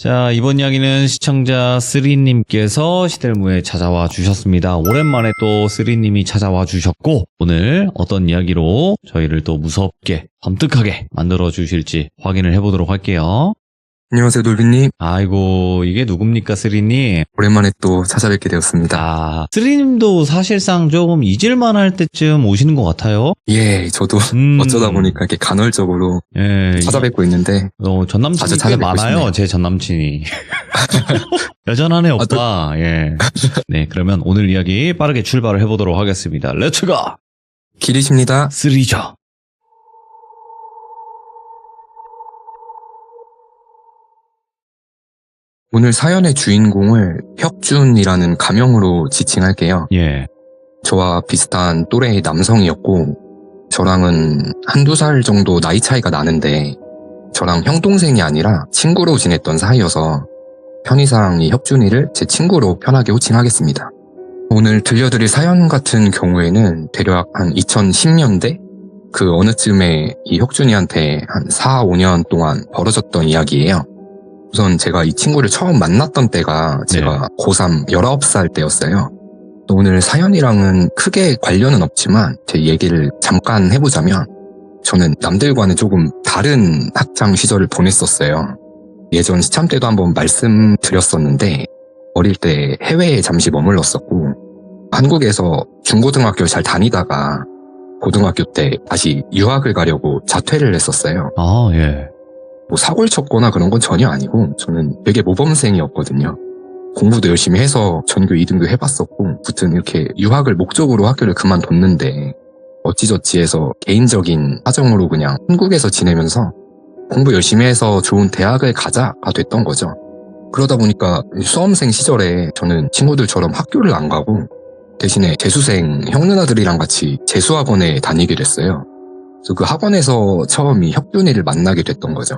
자, 이번 이야기는 시청자 쓰리님께서 시델무에 찾아와 주셨습니다. 오랜만에 또 쓰리님이 찾아와 주셨고, 오늘 어떤 이야기로 저희를 또 무섭게, 섬뜩하게 만들어 주실지 확인을 해보도록 할게요. 안녕하세요, 놀비님. 아이고, 이게 누굽니까, 쓰리님? 오랜만에 또 찾아뵙게 되었습니다. 아, 쓰리님도 사실상 조금 잊을만 할 때쯤 오시는 것 같아요. 예, 저도 어쩌다 보니까 이렇게 간헐적으로 예, 찾아뵙고 있는데. 전 남친이 자주 꽤 찾아뵙고 많아요, 싶네요. 제 전 남친이. 여전하네, 오빠. 예. 네, 그러면 오늘 이야기 빠르게 출발을 해보도록 하겠습니다. 렛츠고! 길이십니다. 쓰리죠. 오늘 사연의 주인공을 혁준이라는 가명으로 지칭할게요. 예. 저와 비슷한 또래의 남성이었고, 저랑은 한두 살 정도 나이 차이가 나는데, 저랑 형 동생이 아니라 친구로 지냈던 사이여서 편의상 이 혁준이를 제 친구로 편하게 호칭하겠습니다. 오늘 들려드릴 사연 같은 경우에는 대략 한 2010년대? 그 어느쯤에 이 혁준이한테 한 4, 5년 동안 벌어졌던 이야기예요. 우선 제가 이 친구를 처음 만났던 때가 제가 고3 19살 때였어요. 오늘 사연이랑은 크게 관련은 없지만 제 얘기를 잠깐 해보자면 저는 남들과는 조금 다른 학창 시절을 보냈었어요. 예전 시참 때도 한번 말씀드렸었는데 어릴 때 해외에 잠시 머물렀었고 한국에서 중고등학교를 잘 다니다가 고등학교 때 다시 유학을 가려고 자퇴를 했었어요. 아, 예. 뭐 사고를 쳤거나 그런 건 전혀 아니고 저는 되게 모범생이었거든요. 공부도 열심히 해서 전교 2등도 해봤었고 아무튼 이렇게 유학을 목적으로 학교를 그만뒀는데 어찌저찌 해서 개인적인 사정으로 그냥 한국에서 지내면서 공부 열심히 해서 좋은 대학을 가자가 됐던 거죠. 그러다 보니까 수험생 시절에 저는 친구들처럼 학교를 안 가고 대신에 재수생 형 누나들이랑 같이 재수학원에 다니게 됐어요. 그래서 그 학원에서 처음 이 혁준이를 만나게 됐던 거죠.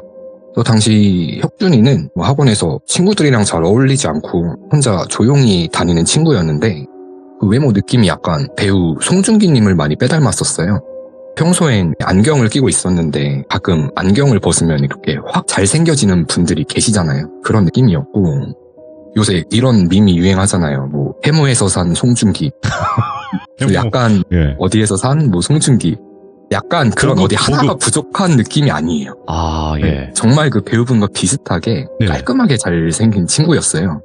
또 당시 혁준이는 학원에서 친구들이랑 잘 어울리지 않고 혼자 조용히 다니는 친구였는데 그 외모 느낌이 약간 배우 송중기님을 많이 빼닮았었어요. 평소엔 안경을 끼고 있었는데 가끔 안경을 벗으면 이렇게 확 잘생겨지는 분들이 계시잖아요. 그런 느낌이었고 요새 이런 밈이 유행하잖아요. 뭐 해무에서 산 송중기 약간 예. 어디에서 산 뭐 송중기 약간 그런 고급, 어디 하나가 고급. 부족한 느낌이 아니에요. 아, 예. 네, 정말 그 배우분과 비슷하게 네. 깔끔하게 잘생긴 친구였어요.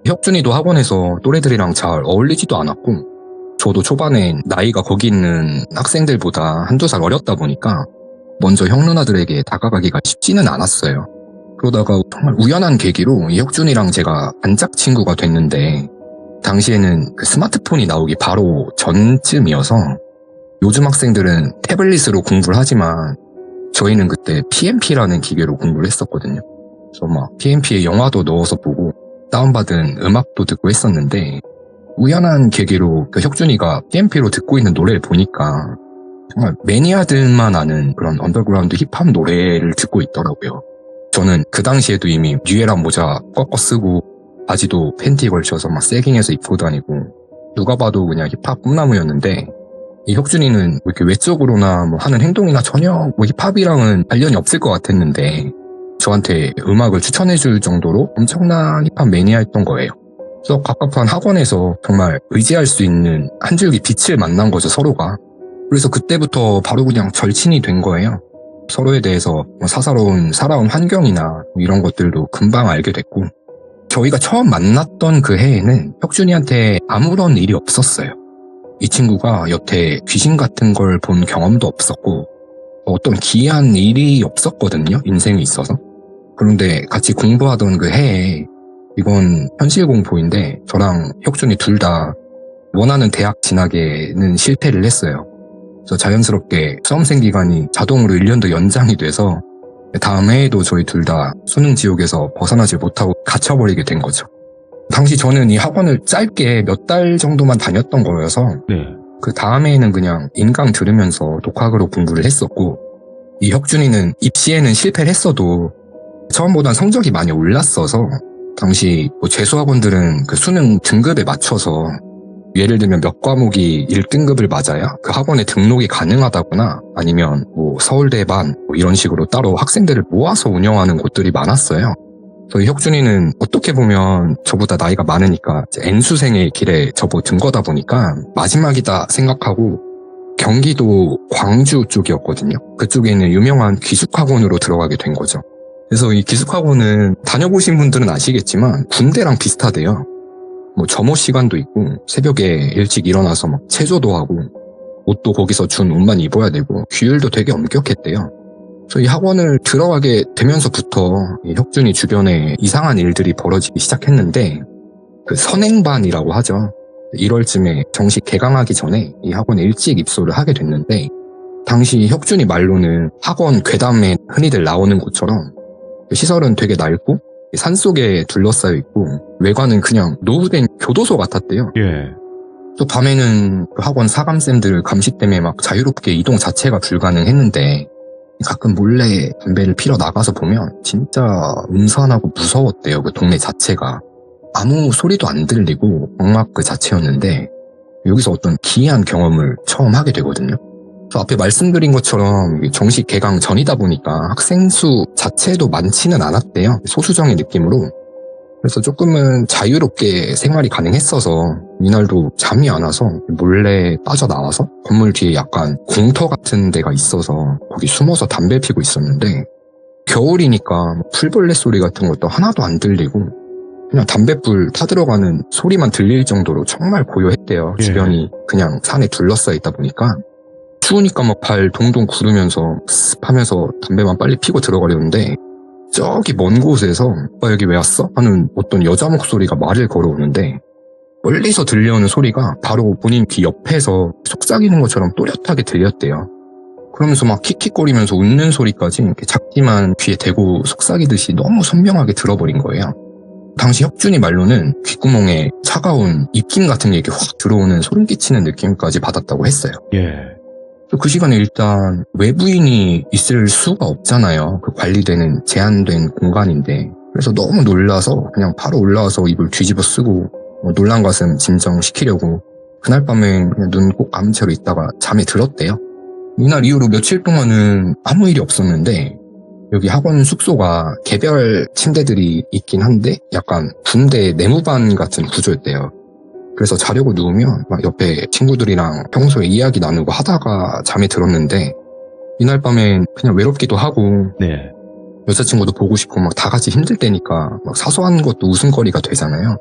혁준이도 학원에서 또래들이랑 잘 어울리지도 않았고 저도 초반엔 나이가 거기 있는 학생들보다 한두 살 어렸다 보니까 먼저 형 누나들에게 다가가기가 쉽지는 않았어요. 그러다가 정말 우연한 계기로 이 혁준이랑 제가 단짝 친구가 됐는데 당시에는 그 스마트폰이 나오기 바로 전쯤이어서 요즘 학생들은 태블릿으로 공부를 하지만 저희는 그때 PMP라는 기계로 공부를 했었거든요. 그래서 막 PMP에 영화도 넣어서 보고 다운받은 음악도 듣고 했었는데 우연한 계기로 그 혁준이가 PMP로 듣고 있는 노래를 보니까 정말 매니아들만 아는 그런 언더그라운드 힙합 노래를 듣고 있더라고요. 저는 그 당시에도 이미 뉴에라 모자 꺾어 쓰고 바지도 팬티 걸쳐서 막 세깅해서 입고 다니고 누가 봐도 그냥 힙합 꿈나무였는데 이 혁준이는 이렇게 외적으로나 뭐 하는 행동이나 전혀 뭐 힙합이랑은 관련이 없을 것 같았는데 저한테 음악을 추천해줄 정도로 엄청난 힙합 매니아였던 거예요. 그래서 갑갑한 학원에서 정말 의지할 수 있는 한 줄기 빛을 만난 거죠, 서로가. 그래서 그때부터 바로 그냥 절친이 된 거예요. 서로에 대해서 뭐 사사로운 살아온 환경이나 뭐 이런 것들도 금방 알게 됐고 저희가 처음 만났던 그 해에는 혁준이한테 아무런 일이 없었어요. 이 친구가 여태 귀신 같은 걸 본 경험도 없었고 어떤 기이한 일이 없었거든요, 인생에 있어서. 그런데 같이 공부하던 그 해에 이건 현실 공포인데 저랑 혁준이 둘 다 원하는 대학 진학에는 실패를 했어요. 그래서 자연스럽게 수험생 기간이 자동으로 1년도 연장이 돼서 다음 해에도 저희 둘 다 수능 지옥에서 벗어나지 못하고 갇혀버리게 된 거죠. 당시 저는 이 학원을 짧게 몇 달 정도만 다녔던 거여서 네. 그 다음에는 그냥 인강 들으면서 독학으로 공부를 했었고 이 혁준이는 입시에는 실패를 했어도 처음보단 성적이 많이 올랐어서 당시 뭐 재수학원들은 그 수능 등급에 맞춰서 예를 들면 몇 과목이 1등급을 맞아야 그 학원에 등록이 가능하다거나 아니면 뭐 서울대 반 뭐 이런 식으로 따로 학생들을 모아서 운영하는 곳들이 많았어요. 저희 혁준이는 어떻게 보면 저보다 나이가 많으니까 이제 N수생의 길에 접어든 거다 보니까 마지막이다 생각하고 경기도 광주 쪽이었거든요. 그쪽에 있는 유명한 기숙학원으로 들어가게 된 거죠. 그래서 이 기숙학원은 다녀보신 분들은 아시겠지만 군대랑 비슷하대요. 뭐 점호 시간도 있고 새벽에 일찍 일어나서 막 체조도 하고 옷도 거기서 준 옷만 입어야 되고 규율도 되게 엄격했대요. 그래서 이 학원을 들어가게 되면서부터 이 혁준이 주변에 이상한 일들이 벌어지기 시작했는데 그 선행반이라고 하죠. 1월쯤에 정식 개강하기 전에 이 학원에 일찍 입소를 하게 됐는데 당시 혁준이 말로는 학원 괴담에 흔히들 나오는 곳처럼 시설은 되게 낡고 산속에 둘러싸여 있고 외관은 그냥 노후된 교도소 같았대요. 예. 또 밤에는 그 학원 사감쌤들 감시 때문에 막 자유롭게 이동 자체가 불가능했는데 가끔 몰래 담배를 피러 나가서 보면 진짜 음산하고 무서웠대요. 그 동네 자체가. 아무 소리도 안 들리고 광막 그 자체였는데 여기서 어떤 기이한 경험을 처음 하게 되거든요. 그래서 앞에 말씀드린 것처럼 정식 개강 전이다 보니까 학생 수 자체도 많지는 않았대요. 소수정의 느낌으로. 그래서 조금은 자유롭게 생활이 가능했어서 이날도 잠이 안 와서 몰래 빠져나와서 건물 뒤에 약간 공터 같은 데가 있어서 거기 숨어서 담배 피고 있었는데 겨울이니까 풀벌레 소리 같은 것도 하나도 안 들리고 그냥 담뱃불 타들어가는 소리만 들릴 정도로 정말 고요했대요. 예. 주변이 그냥 산에 둘러싸여 있다 보니까 추우니까 막 발 동동 구르면서 습하면서 담배만 빨리 피고 들어가려는데 저기 먼 곳에서 오빠 여기 왜 왔어? 하는 어떤 여자 목소리가 말을 걸어오는데 멀리서 들려오는 소리가 바로 본인 귀 옆에서 속삭이는 것처럼 또렷하게 들렸대요. 그러면서 막 킥킥거리면서 웃는 소리까지 이렇게 작지만 귀에 대고 속삭이듯이 너무 선명하게 들어버린 거예요. 당시 혁준이 말로는 귓구멍에 차가운 입김 같은 게 이렇게 확 들어오는 소름 끼치는 느낌까지 받았다고 했어요. 예. 그 시간에 일단 외부인이 있을 수가 없잖아요. 그 관리되는 제한된 공간인데. 그래서 너무 놀라서 그냥 바로 올라와서 이불 뒤집어 쓰고 놀란 가슴 진정시키려고 그날 밤에 그냥 눈 꼭 감은 채로 있다가 잠에 들었대요. 이날 이후로 며칠 동안은 아무 일이 없었는데 여기 학원 숙소가 개별 침대들이 있긴 한데 약간 군대 내무반 같은 구조였대요. 그래서 자려고 누우면 막 옆에 친구들이랑 평소에 이야기 나누고 하다가 잠에 들었는데 이날 밤엔 그냥 외롭기도 하고 네. 여자친구도 보고 싶고 막 다 같이 힘들 때니까 막 사소한 것도 웃음거리가 되잖아요.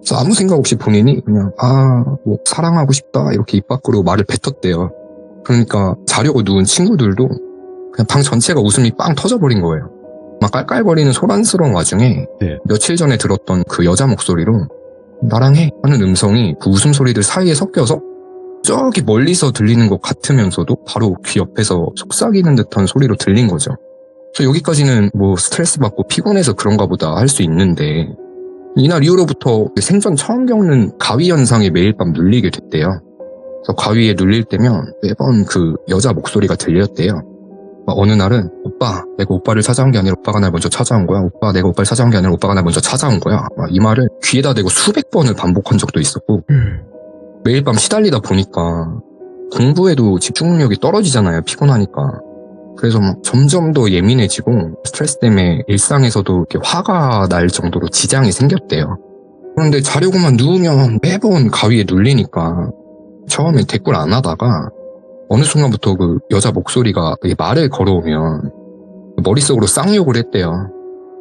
그래서 아무 생각 없이 본인이 그냥 뭐 사랑하고 싶다 이렇게 입 밖으로 말을 뱉었대요. 그러니까 자려고 누운 친구들도 그냥 방 전체가 웃음이 빵 터져버린 거예요. 막 깔깔거리는 소란스러운 와중에 네. 며칠 전에 들었던 그 여자 목소리로 나랑 해 하는 음성이 그 웃음소리들 사이에 섞여서 저기 멀리서 들리는 것 같으면서도 바로 귀 옆에서 속삭이는 듯한 소리로 들린 거죠. 그래서 여기까지는 뭐 스트레스 받고 피곤해서 그런가 보다 할 수 있는데 이날 이후로부터 생전 처음 겪는 가위 현상에 매일 밤 눌리게 됐대요. 그래서 가위에 눌릴 때면 매번 그 여자 목소리가 들렸대요. 막 어느 날은 오빠 내가 오빠를 찾아온 게 아니라 오빠가 날 먼저 찾아온 거야. 오빠 내가 오빠를 찾아온 게 아니라 오빠가 날 먼저 찾아온 거야. 막 이 말을 귀에다 대고 수백 번을 반복한 적도 있었고 매일 밤 시달리다 보니까 공부에도 집중 능력이 떨어지잖아요. 피곤하니까. 그래서 막 점점 더 예민해지고 스트레스 때문에 일상에서도 이렇게 화가 날 정도로 지장이 생겼대요. 그런데 자려고만 누우면 매번 가위에 눌리니까 처음엔 대꾸를 안 하다가 어느 순간부터 그 여자 목소리가 말을 걸어오면 머릿속으로 쌍욕을 했대요.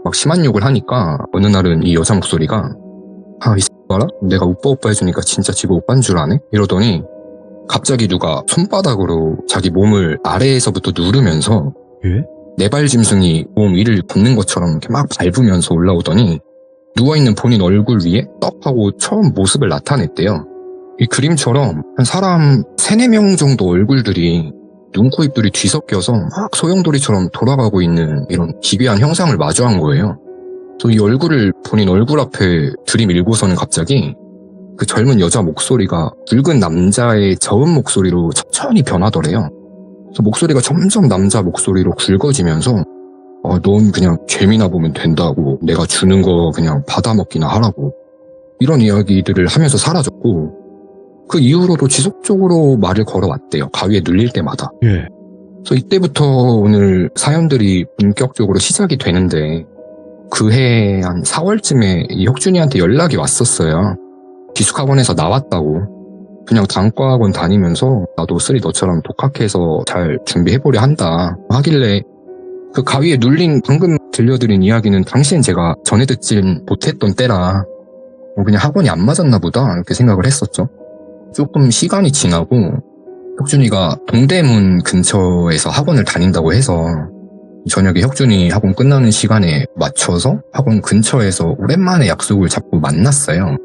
막 심한 욕을 하니까 어느 날은 이 여자 목소리가 이 봐라? 내가 오빠 해주니까 진짜 지가 오빠인 줄 아네? 이러더니 갑자기 누가 손바닥으로 자기 몸을 아래에서부터 누르면서 예? 네발 짐승이 몸 위를 걷는 것처럼 이렇게 막 밟으면서 올라오더니 누워있는 본인 얼굴 위에 떡 하고 처음 모습을 나타냈대요. 이 그림처럼 한 사람 3-4명 정도 얼굴들이 눈, 코, 입들이 뒤섞여서 막 소용돌이처럼 돌아가고 있는 이런 기괴한 형상을 마주한 거예요. 그래서 이 얼굴을 본인 얼굴 앞에 들이밀고서는 갑자기 그 젊은 여자 목소리가 붉은 남자의 저음 목소리로 천천히 변하더래요. 그래서 목소리가 점점 남자 목소리로 굵어지면서 넌 그냥 재미나 보면 된다고 내가 주는 거 그냥 받아먹기나 하라고 이런 이야기들을 하면서 사라졌고 그 이후로도 지속적으로 말을 걸어왔대요. 가위에 눌릴 때마다. 예. 그래서 이때부터 오늘 사연들이 본격적으로 시작이 되는데 그해 한 4월쯤에 이 혁준이한테 연락이 왔었어요. 기숙학원에서 나왔다고. 그냥 단과학원 다니면서 나도 쓰리 너처럼 독학해서 잘 준비해보려 한다 하길래 그 가위에 눌린 방금 들려드린 이야기는 당시엔 제가 전해 듣진 못했던 때라 그냥 학원이 안 맞았나 보다 이렇게 생각을 했었죠. 조금 시간이 지나고 혁준이가 동대문 근처에서 학원을 다닌다고 해서 저녁에 혁준이 학원 끝나는 시간에 맞춰서 학원 근처에서 오랜만에 약속을 잡고 만났어요.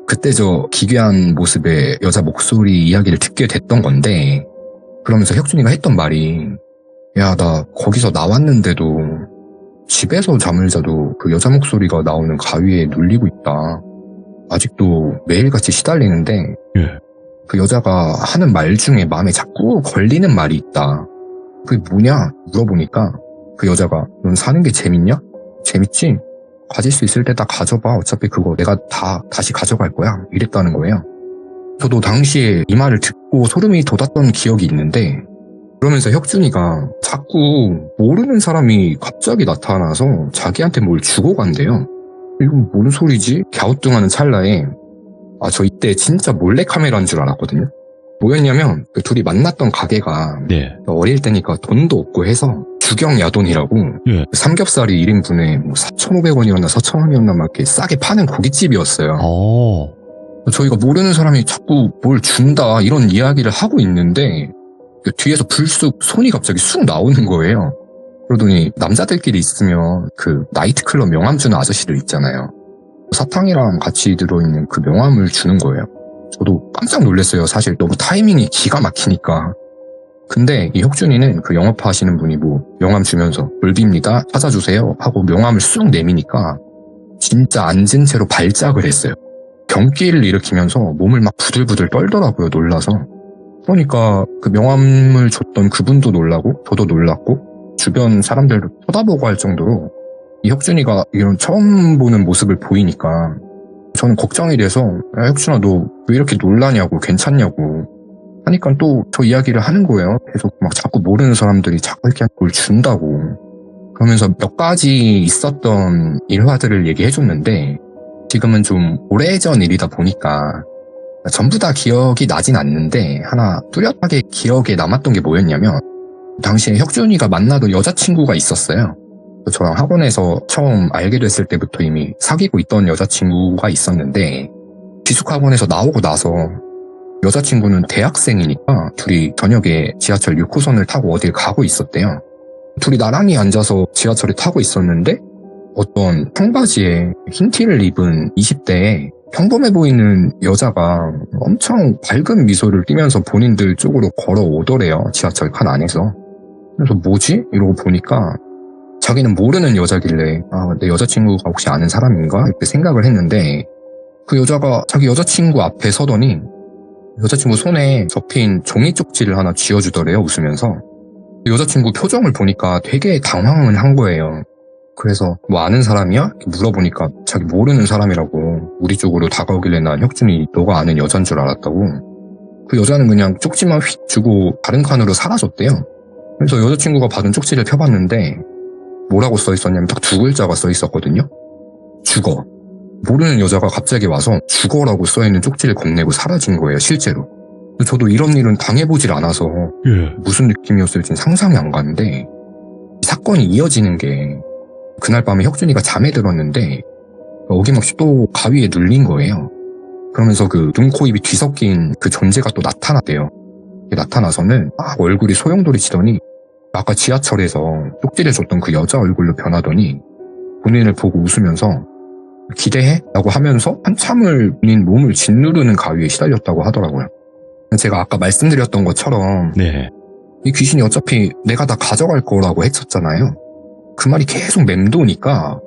그때 저 기괴한 모습의 여자 목소리 이야기를 듣게 됐던 건데 그러면서 혁준이가 했던 말이 야, 나 거기서 나왔는데도 집에서 잠을 자도 그 여자 목소리가 나오는 가위에 눌리고 있다. 아직도 매일같이 시달리는데 예. 그 여자가 하는 말 중에 마음에 자꾸 걸리는 말이 있다. 그게 뭐냐 물어보니까 그 여자가 넌 사는 게 재밌냐? 재밌지? 가질 수 있을 때 다 가져봐. 어차피 그거 내가 다 다시 가져갈 거야. 이랬다는 거예요. 저도 당시에 이 말을 듣고 소름이 돋았던 기억이 있는데 그러면서 혁준이가 자꾸 모르는 사람이 갑자기 나타나서 자기한테 뭘 주고 간대요. 이건 뭔 소리지? 갸우뚱하는 찰나에 저 이때 진짜 몰래카메라인 줄 알았거든요. 뭐였냐면 그 둘이 만났던 가게가 네. 어릴 때니까 돈도 없고 해서 주경야돈이라고 예. 삼겹살이 1인분에 뭐 4,500원이었나 4,000원이었나 막 이렇게 싸게 파는 고깃집이었어요. 저희가 모르는 사람이 자꾸 뭘 준다 이런 이야기를 하고 있는데 뒤에서 불쑥 손이 갑자기 쑥 나오는 거예요. 그러더니 남자들끼리 있으면 그 나이트클럽 명함 주는 아저씨들 있잖아요. 사탕이랑 같이 들어있는 그 명함을 주는 거예요. 저도 깜짝 놀랐어요. 사실 너무 타이밍이 기가 막히니까. 근데 이 혁준이는 그 영업하시는 분이 뭐 명함 주면서 물비입니다. 찾아주세요 하고 명함을 쑥 내미니까 진짜 앉은 채로 발작을 했어요. 경기를 일으키면서 몸을 막 부들부들 떨더라고요. 놀라서. 그러니까 그 명함을 줬던 그분도 놀라고 저도 놀랐고 주변 사람들도 쳐다보고 할 정도로 이 혁준이가 이런 처음 보는 모습을 보이니까 저는 걱정이 돼서 야 혁준아 너 왜 이렇게 놀라냐고 괜찮냐고 하니까 또 저 이야기를 하는 거예요. 계속 막 자꾸 모르는 사람들이 자꾸 이렇게 뭘 준다고 그러면서 몇 가지 있었던 일화들을 얘기해줬는데 지금은 좀 오래전 일이다 보니까 전부 다 기억이 나진 않는데 하나 뚜렷하게 기억에 남았던 게 뭐였냐면 당시에 혁준이가 만나던 여자친구가 있었어요. 저랑 학원에서 처음 알게 됐을 때부터 이미 사귀고 있던 여자친구가 있었는데 기숙학원에서 나오고 나서 여자친구는 대학생이니까 둘이 저녁에 지하철 6호선을 타고 어딜 가고 있었대요. 둘이 나란히 앉아서 지하철을 타고 있었는데 어떤 청바지에 흰 티를 입은 20대에 평범해 보이는 여자가 엄청 밝은 미소를 띠면서 본인들 쪽으로 걸어오더래요. 지하철 칸 안에서. 그래서 뭐지? 이러고 보니까 자기는 모르는 여자길래 내 여자친구가 혹시 아는 사람인가? 이렇게 생각을 했는데 그 여자가 자기 여자친구 앞에 서더니 여자친구 손에 접힌 종이 쪽지를 하나 쥐어주더래요. 웃으면서. 여자친구 표정을 보니까 되게 당황을 한 거예요. 그래서 뭐 아는 사람이야? 물어보니까 자기 모르는 사람이라고 우리 쪽으로 다가오길래 난 혁준이 너가 아는 여잔 줄 알았다고. 그 여자는 그냥 쪽지만 휙 주고 다른 칸으로 사라졌대요. 그래서 여자친구가 받은 쪽지를 펴봤는데 뭐라고 써있었냐면 딱 두 글자가 써있었거든요. 죽어. 모르는 여자가 갑자기 와서 죽어라고 써있는 쪽지를 건네고 사라진 거예요. 실제로. 저도 이런 일은 당해보질 않아서 무슨 느낌이었을지는 상상이 안 가는데 사건이 이어지는 게 그날 밤에 혁준이가 잠에 들었는데 어김없이 또 가위에 눌린 거예요. 그러면서 그 눈, 코, 입이 뒤섞인 그 존재가 또 나타났대요. 나타나서는 막 얼굴이 소용돌이치더니 아까 지하철에서 쪽지를 줬던 그 여자 얼굴로 변하더니 본인을 보고 웃으면서 기대해? 라고 하면서 한참을 본인 몸을 짓누르는 가위에 시달렸다고 하더라고요. 제가 아까 말씀드렸던 것처럼 네. 이 귀신이 어차피 내가 다 가져갈 거라고 했었잖아요. 그 말이 계속 맴도니까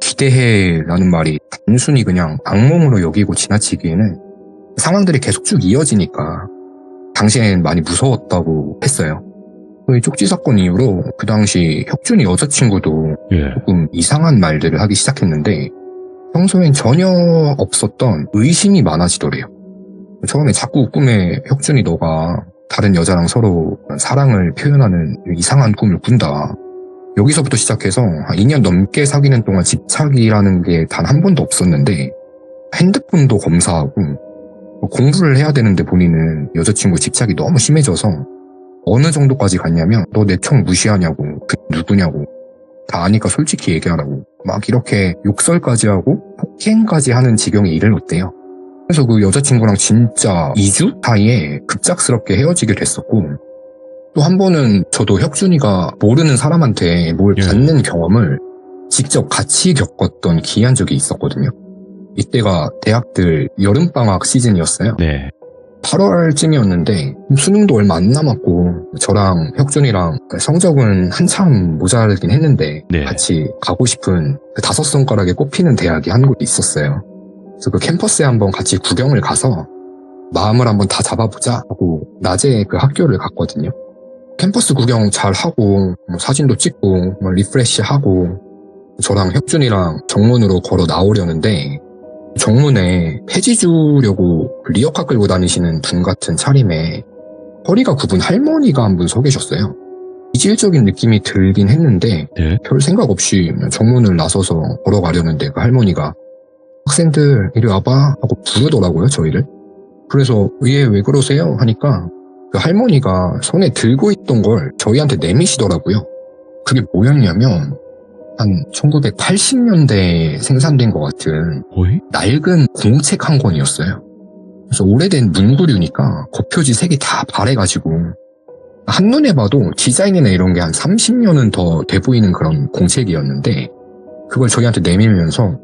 기대해 라는 말이 단순히 그냥 악몽으로 여기고 지나치기에는 상황들이 계속 쭉 이어지니까 당시엔 많이 무서웠다고 했어요. 이 쪽지 사건 이후로 그 당시 혁준이 여자친구도 조금 이상한 말들을 하기 시작했는데 평소엔 전혀 없었던 의심이 많아지더래요. 처음에 자꾸 꿈에 혁준이 너가 다른 여자랑 서로 사랑을 표현하는 이상한 꿈을 꾼다. 여기서부터 시작해서 한 2년 넘게 사귀는 동안 집착이라는 게 단 한 번도 없었는데 핸드폰도 검사하고 공부를 해야 되는데 본인은 여자친구 집착이 너무 심해져서 어느 정도까지 갔냐면 너 내 총 무시하냐고, 그 누구냐고, 다 아니까 솔직히 얘기하라고 막 이렇게 욕설까지 하고 폭행까지 하는 지경에 이르렀대요. 그래서 그 여자친구랑 진짜 2주 사이에 급작스럽게 헤어지게 됐었고, 또 한 번은 저도 혁준이가 모르는 사람한테 뭘 예. 받는 경험을 직접 같이 겪었던 기이한 적이 있었거든요. 이때가 대학들 여름방학 시즌이었어요. 네. 8월쯤이었는데 수능도 얼마 안 남았고 저랑 혁준이랑 성적은 한참 모자라긴 했는데 네. 같이 가고 싶은 그 5손가락에 꼽히는 대학이 한 곳 있었어요. 그래서 그 캠퍼스에 한번 같이 구경을 가서 마음을 한번 다 잡아보자 하고 낮에 그 학교를 갔거든요. 캠퍼스 구경 잘 하고 사진도 찍고 리프레시하고 저랑 혁준이랑 정문으로 걸어 나오려는데 정문에 폐지 주려고 리어카 끌고 다니시는 분 같은 차림에 허리가 굽은 할머니가 한 분 서 계셨어요. 이질적인 느낌이 들긴 했는데 네. 별 생각 없이 정문을 나서서 걸어가려는데 그 할머니가 학생들 이리 와봐 하고 부르더라고요, 저희를. 그래서 얘 왜 그러세요? 하니까 그 할머니가 손에 들고 있던 걸 저희한테 내미시더라고요. 그게 뭐였냐면 한 1980년대에 생산된 것 같은 어이? 낡은 공책 한 권이었어요. 그래서 오래된 문구류니까 겉표지 색이 다 바래가지고 한눈에 봐도 디자인이나 이런 게 한 30년은 더 돼 보이는 그런 공책이었는데 그걸 저희한테 내밀면서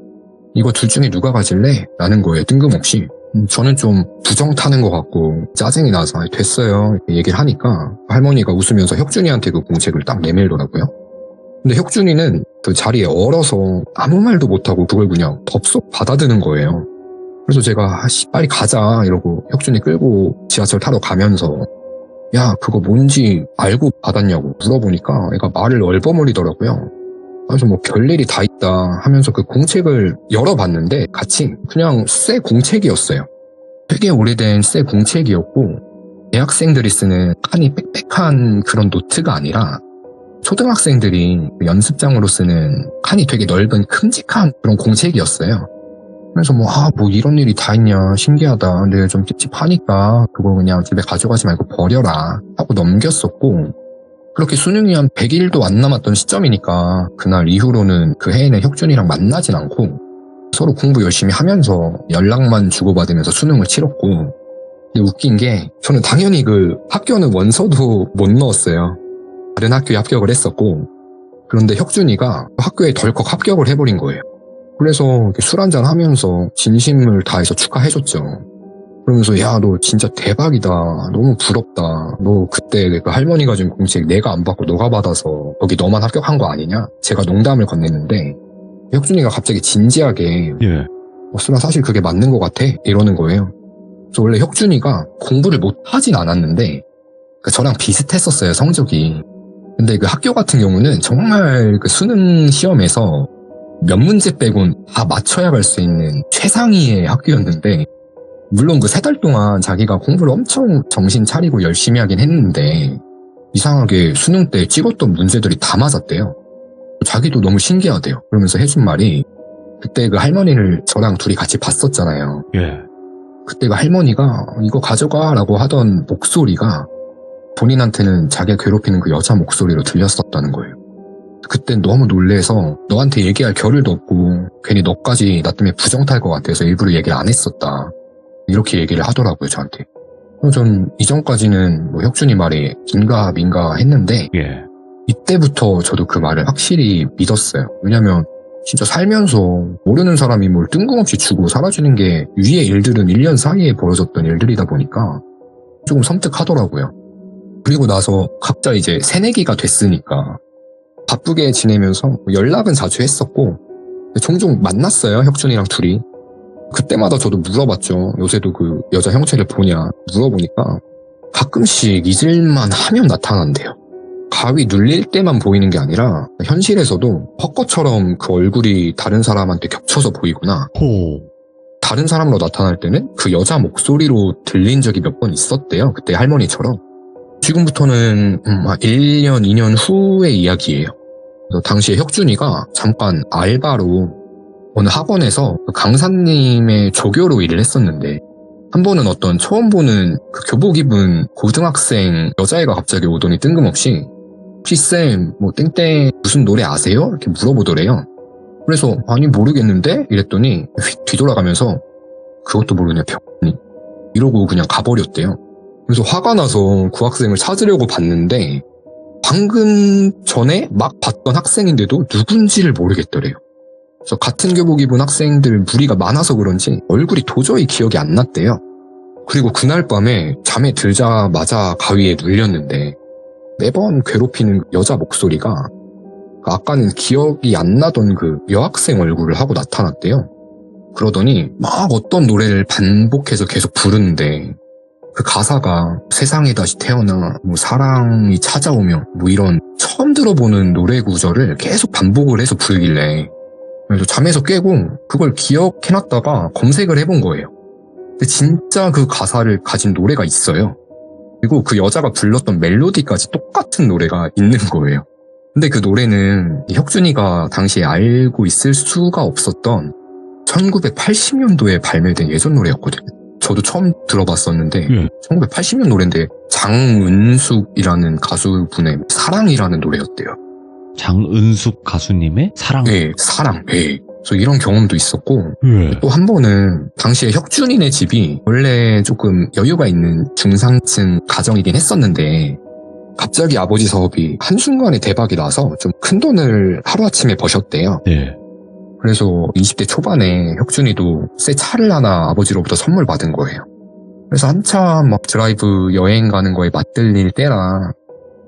이거 둘 중에 누가 가질래? 라는 거예요. 뜬금없이. 저는 좀 부정 타는 것 같고 짜증이 나서 됐어요 이렇게 얘기를 하니까 할머니가 웃으면서 혁준이한테 그 공책을 딱 내밀더라고요. 근데 혁준이는 그 자리에 얼어서 아무 말도 못하고 그걸 그냥 덥석 받아드는 거예요. 그래서 제가 빨리 가자 이러고 혁준이 끌고 지하철 타러 가면서 야 그거 뭔지 알고 받았냐고 물어보니까 애가 말을 얼버무리더라고요. 그래서 뭐 별일이 다 있다 하면서 그 공책을 열어봤는데 같이 그냥 새 공책이었어요. 되게 오래된 새 공책이었고 대학생들이 쓰는 칸이 빽빽한 그런 노트가 아니라 초등학생들이 연습장으로 쓰는 칸이 되게 넓은 큼직한 그런 공책이었어요. 그래서 뭐 이런 일이 다 있냐 신기하다. 근데 좀 찝찝하니까 그거 그냥 집에 가져가지 말고 버려라 하고 넘겼었고 그렇게 수능이 한 100일도 안 남았던 시점이니까 그날 이후로는 그 해에는 혁준이랑 만나진 않고 서로 공부 열심히 하면서 연락만 주고받으면서 수능을 치렀고 근데 웃긴 게 저는 당연히 그 학교는 원서도 못 넣었어요. 다른 학교에 합격을 했었고 그런데 혁준이가 학교에 덜컥 합격을 해버린 거예요. 그래서 술 한잔 하면서 진심을 다해서 축하해줬죠. 그러면서 야 너 진짜 대박이다. 너무 부럽다. 너 그때 그 할머니가 준 공책 내가 안 받고 너가 받아서 거기 너만 합격한 거 아니냐? 제가 농담을 건넸는데 혁준이가 갑자기 진지하게 예. 수나 사실 그게 맞는 것 같아 이러는 거예요. 그래서 원래 혁준이가 공부를 못하진 않았는데 저랑 비슷했었어요 성적이. 근데 그 학교 같은 경우는 정말 그 수능 시험에서 몇 문제 빼곤 다 맞춰야 갈 수 있는 최상위의 학교였는데 물론 그 3달 동안 자기가 공부를 엄청 정신 차리고 열심히 하긴 했는데 이상하게 수능 때 찍었던 문제들이 다 맞았대요. 자기도 너무 신기하대요. 그러면서 해준 말이 그때 그 할머니를 저랑 둘이 같이 봤었잖아요. 예. 그때 그 할머니가 이거 가져가 라고 하던 목소리가 본인한테는 자기가 괴롭히는 그 여자 목소리로 들렸었다는 거예요. 그땐 너무 놀래서 너한테 얘기할 겨를도 없고 괜히 너까지 나 때문에 부정 탈 것 같아서 일부러 얘기를 안 했었다. 이렇게 얘기를 하더라고요 저한테. 전 이전까지는 뭐 혁준이 말에 긴가 민가 했는데 예. 이때부터 저도 그 말을 확실히 믿었어요. 왜냐면 진짜 살면서 모르는 사람이 뭘 뜬금없이 주고 사라지는 게 위의 일들은 1년 사이에 벌어졌던 일들이다 보니까 조금 섬뜩하더라고요. 그리고 나서 각자 이제 새내기가 됐으니까 바쁘게 지내면서 연락은 자주 했었고 종종 만났어요 혁준이랑 둘이. 그때마다 저도 물어봤죠. 요새도 그 여자 형체를 보냐 물어보니까 가끔씩 잊을만 하면 나타난대요. 가위 눌릴 때만 보이는 게 아니라 현실에서도 헛것처럼 그 얼굴이 다른 사람한테 겹쳐서 보이거나 호. 다른 사람으로 나타날 때는 그 여자 목소리로 들린 적이 몇 번 있었대요. 그때 할머니처럼. 지금부터는 1년, 2년 후의 이야기예요. 그래서 당시에 혁준이가 잠깐 알바로 어느 학원에서 그 강사님의 조교로 일을 했었는데 한 번은 어떤 처음 보는 그 교복 입은 고등학생 여자애가 갑자기 오더니 뜬금없이 혹시 쌤 뭐 땡땡 무슨 노래 아세요? 이렇게 물어보더래요. 그래서 아니 모르겠는데? 이랬더니 휙 뒤돌아가면서 그것도 모르냐 병이 이러고 그냥 가버렸대요. 그래서 화가 나서 그 학생을 찾으려고 봤는데 방금 전에 막 봤던 학생인데도 누군지를 모르겠더래요. 그래서 같은 교복 입은 학생들 무리가 많아서 그런지 얼굴이 도저히 기억이 안 났대요. 그리고 그날 밤에 잠에 들자마자 가위에 눌렸는데 매번 괴롭히는 여자 목소리가 아까는 기억이 안 나던 그 여학생 얼굴을 하고 나타났대요. 그러더니 막 어떤 노래를 반복해서 계속 부르는데 그 가사가 세상에 다시 태어나 뭐 사랑이 찾아오며 뭐 이런 처음 들어보는 노래 구절을 계속 반복을 해서 부르길래 그래서 잠에서 깨고 그걸 기억해놨다가 검색을 해본 거예요. 근데 진짜 그 가사를 가진 노래가 있어요. 그리고 그 여자가 불렀던 멜로디까지 똑같은 노래가 있는 거예요. 근데 그 노래는 혁준이가 당시에 알고 있을 수가 없었던 1980년도에 발매된 예전 노래였거든요. 저도 처음 들어봤었는데 1980년 노래인데 장은숙이라는 가수분의 사랑이라는 노래였대요. 장은숙 가수님의 사랑? 네, 사랑. 네. 그래서 이런 경험도 있었고 또 한 번은 당시에 혁준이네 집이 원래 조금 여유가 있는 중상층 가정이긴 했었는데 갑자기 아버지 사업이 한순간에 대박이 나서 좀 큰 돈을 하루아침에 버셨대요. 네. 그래서 20대 초반에 혁준이도 새 차를 하나 아버지로부터 선물 받은 거예요. 그래서 한참 막 드라이브 여행 가는 거에 맞들릴 때라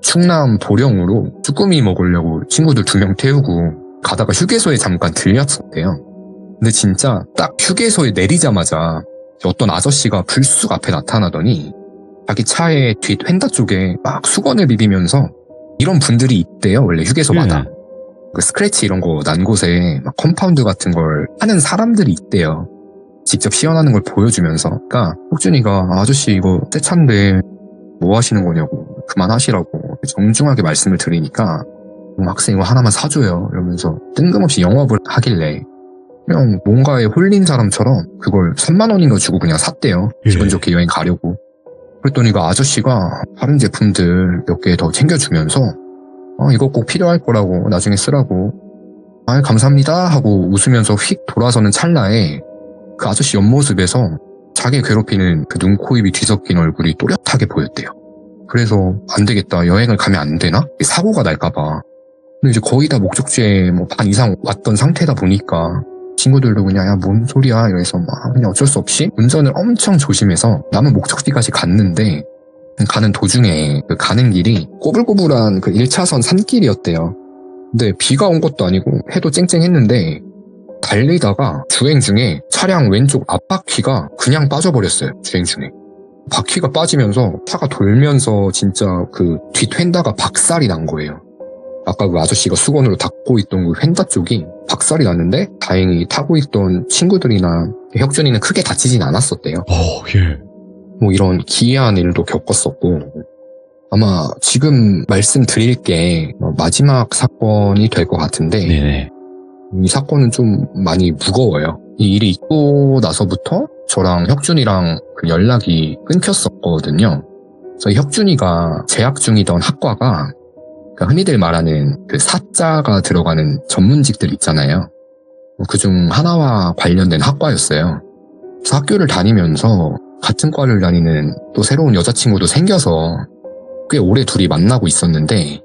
충남 보령으로 쭈꾸미 먹으려고 친구들 2명 태우고 가다가 휴게소에 잠깐 들렸었대요. 근데 진짜 딱 휴게소에 내리자마자 어떤 아저씨가 불쑥 앞에 나타나더니 자기 차의 뒷 휀다 쪽에 막 수건을 비비면서 이런 분들이 있대요. 원래 휴게소마다. 그 스크래치 이런 거 난 곳에 막 컴파운드 같은 걸 하는 사람들이 있대요. 직접 시연하는 걸 보여주면서. 그러니까 혁준이가 아저씨 이거 새 차인데 뭐 하시는 거냐고 그만하시라고 정중하게 말씀을 드리니까 학생 이거 하나만 사줘요 이러면서 뜬금없이 영업을 하길래 그냥 뭔가에 홀린 사람처럼 그걸 3만 원인가 주고 그냥 샀대요. 기분 좋게 여행 가려고. 그랬더니 그 아저씨가 다른 제품들 몇 개 더 챙겨주면서 이거 꼭 필요할 거라고 나중에 쓰라고 감사합니다 하고 웃으면서 휙 돌아서는 찰나에 그 아저씨 옆모습에서 자기 괴롭히는 그 눈, 코, 입이 뒤섞인 얼굴이 또렷하게 보였대요. 그래서 안 되겠다. 여행을 가면 안 되나? 사고가 날까봐. 근데 이제 거의 다 목적지에 뭐 반 이상 왔던 상태다 보니까 친구들도 그냥 야 뭔 소리야 이래서 막 그냥 어쩔 수 없이 운전을 엄청 조심해서 남은 목적지까지 갔는데 가는 도중에 그 가는 길이 꼬불꼬불한 그 1차선 산길이었대요. 근데 비가 온 것도 아니고 해도 쨍쨍했는데 달리다가 주행 중에 차량 왼쪽 앞바퀴가 그냥 빠져버렸어요. 주행 중에. 바퀴가 빠지면서 차가 돌면서 진짜 그 뒷 휀다가 박살이 난 거예요. 아까 그 아저씨가 수건으로 닦고 있던 그 휀다 쪽이 박살이 났는데 다행히 타고 있던 친구들이나 혁준이는 크게 다치진 않았었대요. 뭐 이런 기이한 일도 겪었었고 아마 지금 말씀드릴 게 마지막 사건이 될 것 같은데 네네. 이 사건은 좀 많이 무거워요. 이 일이 있고 나서부터 저랑 혁준이랑 그 연락이 끊겼었거든요. 그래서 혁준이가 재학 중이던 학과가 흔히들 말하는 그 사자가 들어가는 전문직들 있잖아요. 그중 하나와 관련된 학과였어요. 그래서 학교를 다니면서 같은 과를 다니는 또 새로운 여자친구도 생겨서 꽤 오래 둘이 만나고 있었는데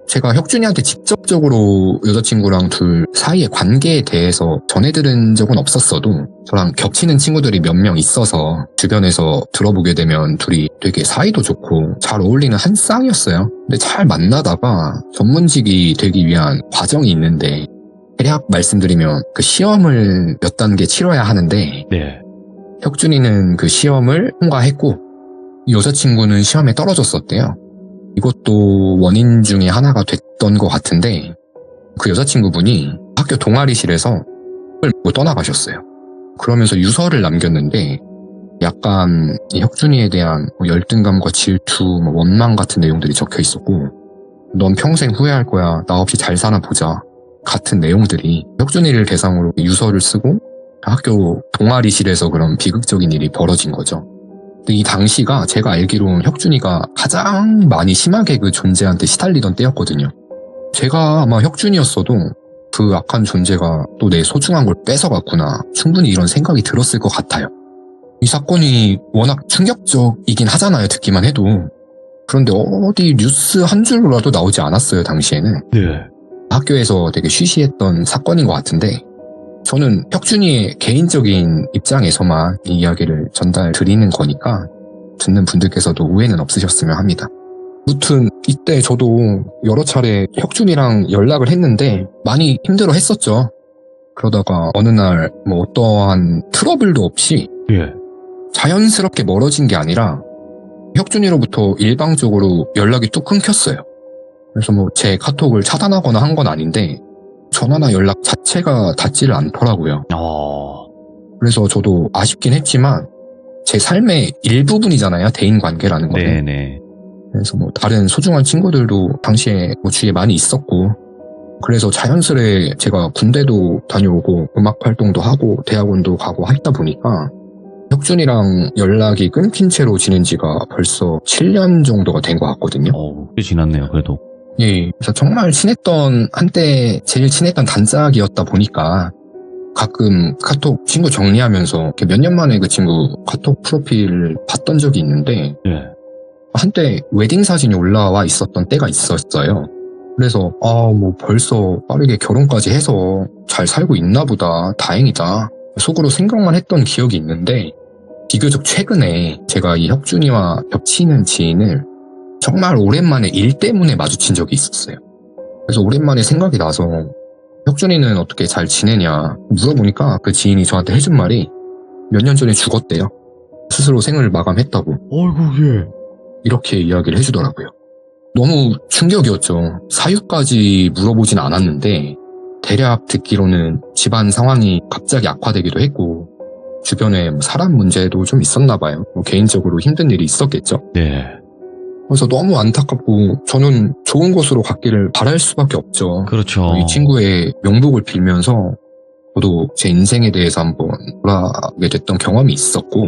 제가 혁준이한테 직접적으로 여자친구랑 둘 사이의 관계에 대해서 전해들은 적은 없었어도 저랑 겹치는 친구들이 몇 명 있어서 주변에서 들어보게 되면 둘이 되게 사이도 좋고 잘 어울리는 한 쌍이었어요. 근데 잘 만나다가 전문직이 되기 위한 과정이 있는데 대략 말씀드리면 그 시험을 몇 단계 치러야 하는데 혁준이는 그 시험을 통과했고 여자친구는 시험에 떨어졌었대요. 이것도 원인 중에 하나가 됐던 것 같은데 그 여자친구분이 학교 동아리실에서 떠나가셨어요. 그러면서 유서를 남겼는데 약간 혁준이에 대한 열등감과 질투, 원망 같은 내용들이 적혀 있었고 넌 평생 후회할 거야. 나 없이 잘 사나 보자. 같은 내용들이 혁준이를 대상으로 유서를 쓰고 학교 동아리실에서 그런 비극적인 일이 벌어진 거죠. 근데 이 당시가 제가 알기로는 혁준이가 가장 많이 심하게 그 존재한테 시달리던 때였거든요. 제가 아마 혁준이었어도 그 악한 존재가 또 내 소중한 걸 뺏어갔구나. 충분히 이런 생각이 들었을 것 같아요. 이 사건이 워낙 충격적이긴 하잖아요. 듣기만 해도. 그런데 어디 뉴스 한 줄로라도 나오지 않았어요. 당시에는. 네. 학교에서 되게 쉬쉬했던 사건인 것 같은데 저는 혁준이의 개인적인 입장에서만 이 이야기를 전달드리는 거니까 듣는 분들께서도 오해는 없으셨으면 합니다. 아무튼 이때 저도 여러 차례 혁준이랑 연락을 했는데 많이 힘들어 했었죠. 그러다가 어느 날 뭐 어떠한 트러블도 없이 예. 자연스럽게 멀어진 게 아니라 혁준이로부터 일방적으로 연락이 뚝 끊겼어요. 그래서 뭐 제 카톡을 차단하거나 한 건 아닌데 전화나 연락 자체가 닿지를 않더라고요. 그래서 저도 아쉽긴 했지만 제 삶의 일부분이잖아요. 대인관계라는 거는. 네네. 그래서 뭐 다른 소중한 친구들도 당시에 뭐 주위에 많이 있었고 그래서 자연스레 제가 군대도 다녀오고 음악 활동도 하고 대학원도 가고 했다 보니까 혁준이랑 연락이 끊긴 채로 지낸 지가 벌써 7년 정도가 된 것 같거든요. 꽤 지났네요, 그래도. 예, 그래서 정말 친했던 한때 제일 친했던 단짝이었다 보니까 가끔 카톡 친구 정리하면서 이렇게 몇 년 만에 그 친구 카톡 프로필을 봤던 적이 있는데 예. 한때 웨딩 사진이 올라와 있었던 때가 있었어요. 그래서 뭐 벌써 빠르게 결혼까지 해서 잘 살고 있나 보다. 다행이다. 속으로 생각만 했던 기억이 있는데 비교적 최근에 제가 이 혁준이와 겹치는 지인을 정말 오랜만에 일 때문에 마주친 적이 있었어요. 그래서 오랜만에 생각이 나서 혁준이는 어떻게 잘 지내냐 물어보니까 그 지인이 저한테 해준 말이 몇 년 전에 죽었대요. 스스로 생을 마감했다고. 어이구, 예. 이렇게 이야기를 해주더라고요. 너무 충격이었죠. 사유까지 물어보진 않았는데 대략 듣기로는 집안 상황이 갑자기 악화되기도 했고 주변에 뭐 사람 문제도 좀 있었나 봐요. 뭐 개인적으로 힘든 일이 있었겠죠. 네. 그래서 너무 안타깝고 저는 좋은 곳으로 갔기를 바랄 수밖에 없죠. 그렇죠. 이 친구의 명복을 빌면서 저도 제 인생에 대해서 한번 돌아보게 됐던 경험이 있었고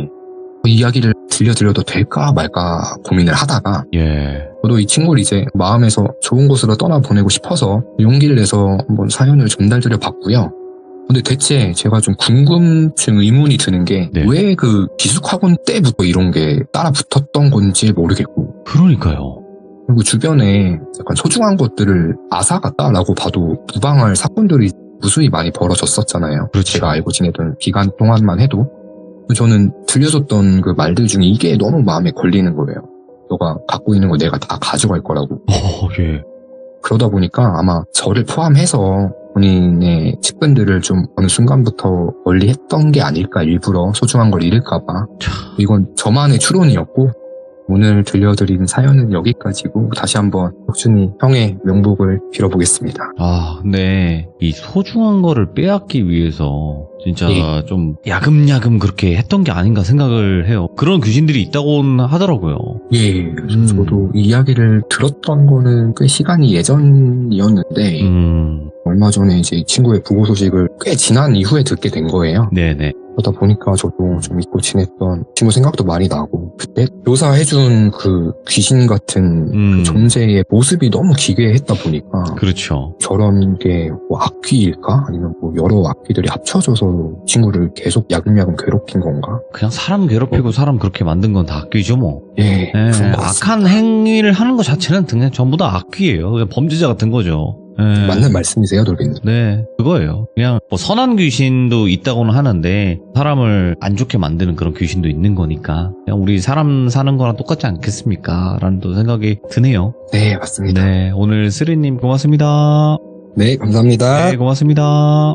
이 이야기를 들려드려도 될까 말까 고민을 하다가 예. 저도 이 친구를 이제 마음에서 좋은 곳으로 떠나보내고 싶어서 용기를 내서 한번 사연을 전달드려 봤고요. 근데 대체 제가 좀 궁금증 의문이 드는 게 네. 왜 그 기숙학원 때부터 이런 게 따라 붙었던 건지 모르겠고 그러니까요. 그리고 주변에 약간 소중한 것들을 앗아갔다라고 봐도 무방할 사건들이 무수히 많이 벌어졌었잖아요. 그렇죠. 제가 알고 지내던 기간 동안만 해도 저는 들려줬던 그 말들 중에 이게 너무 마음에 걸리는 거예요. 너가 갖고 있는 거 내가 다 가져갈 거라고. 예. 그러다 보니까 아마 저를 포함해서 본인의 측근들을 좀 어느 순간부터 멀리 했던 게 아닐까. 일부러 소중한 걸 잃을까봐. 이건 저만의 추론이었고 오늘 들려드린 사연은 여기까지고 다시 한번 혁준이 형의 명복을 빌어보겠습니다. 근데 이 소중한 거를 빼앗기 위해서 진짜 예. 좀 야금야금 그렇게 했던 게 아닌가 생각을 해요. 그런 귀신들이 있다고는 하더라고요. 예, 저도 이 이야기를 들었던 거는 꽤 시간이 예전이었는데 얼마 전에 이제 이 친구의 부고 소식을 꽤 지난 이후에 듣게 된 거예요. 네네. 그러다 보니까 저도 좀 잊고 지냈던 친구 생각도 많이 나고 그때 묘사해준 그 귀신 같은 그 존재의 모습이 너무 기괴했다 보니까 그렇죠. 저런 게 뭐 악귀일까? 아니면 뭐 여러 악귀들이 합쳐져서 친구를 계속 야금야금 괴롭힌 건가? 그냥 사람 괴롭히고 사람 그렇게 만든 건 다 악귀죠 뭐. 예, 그런 것 같습니다. 악한 행위를 하는 것 자체는 그냥 전부 다 악귀예요. 그냥 범죄자 같은 거죠. 예. 맞는 말씀이세요, 돌빈님? 네, 그거예요. 그냥 뭐 선한 귀신도 있다고는 하는데 사람을 안 좋게 만드는 그런 귀신도 있는 거니까 그냥 우리 사람 사는 거랑 똑같지 않겠습니까? 라는 또 생각이 드네요. 네, 맞습니다. 네, 오늘 쓰리님 고맙습니다. 네, 감사합니다. 네, 고맙습니다.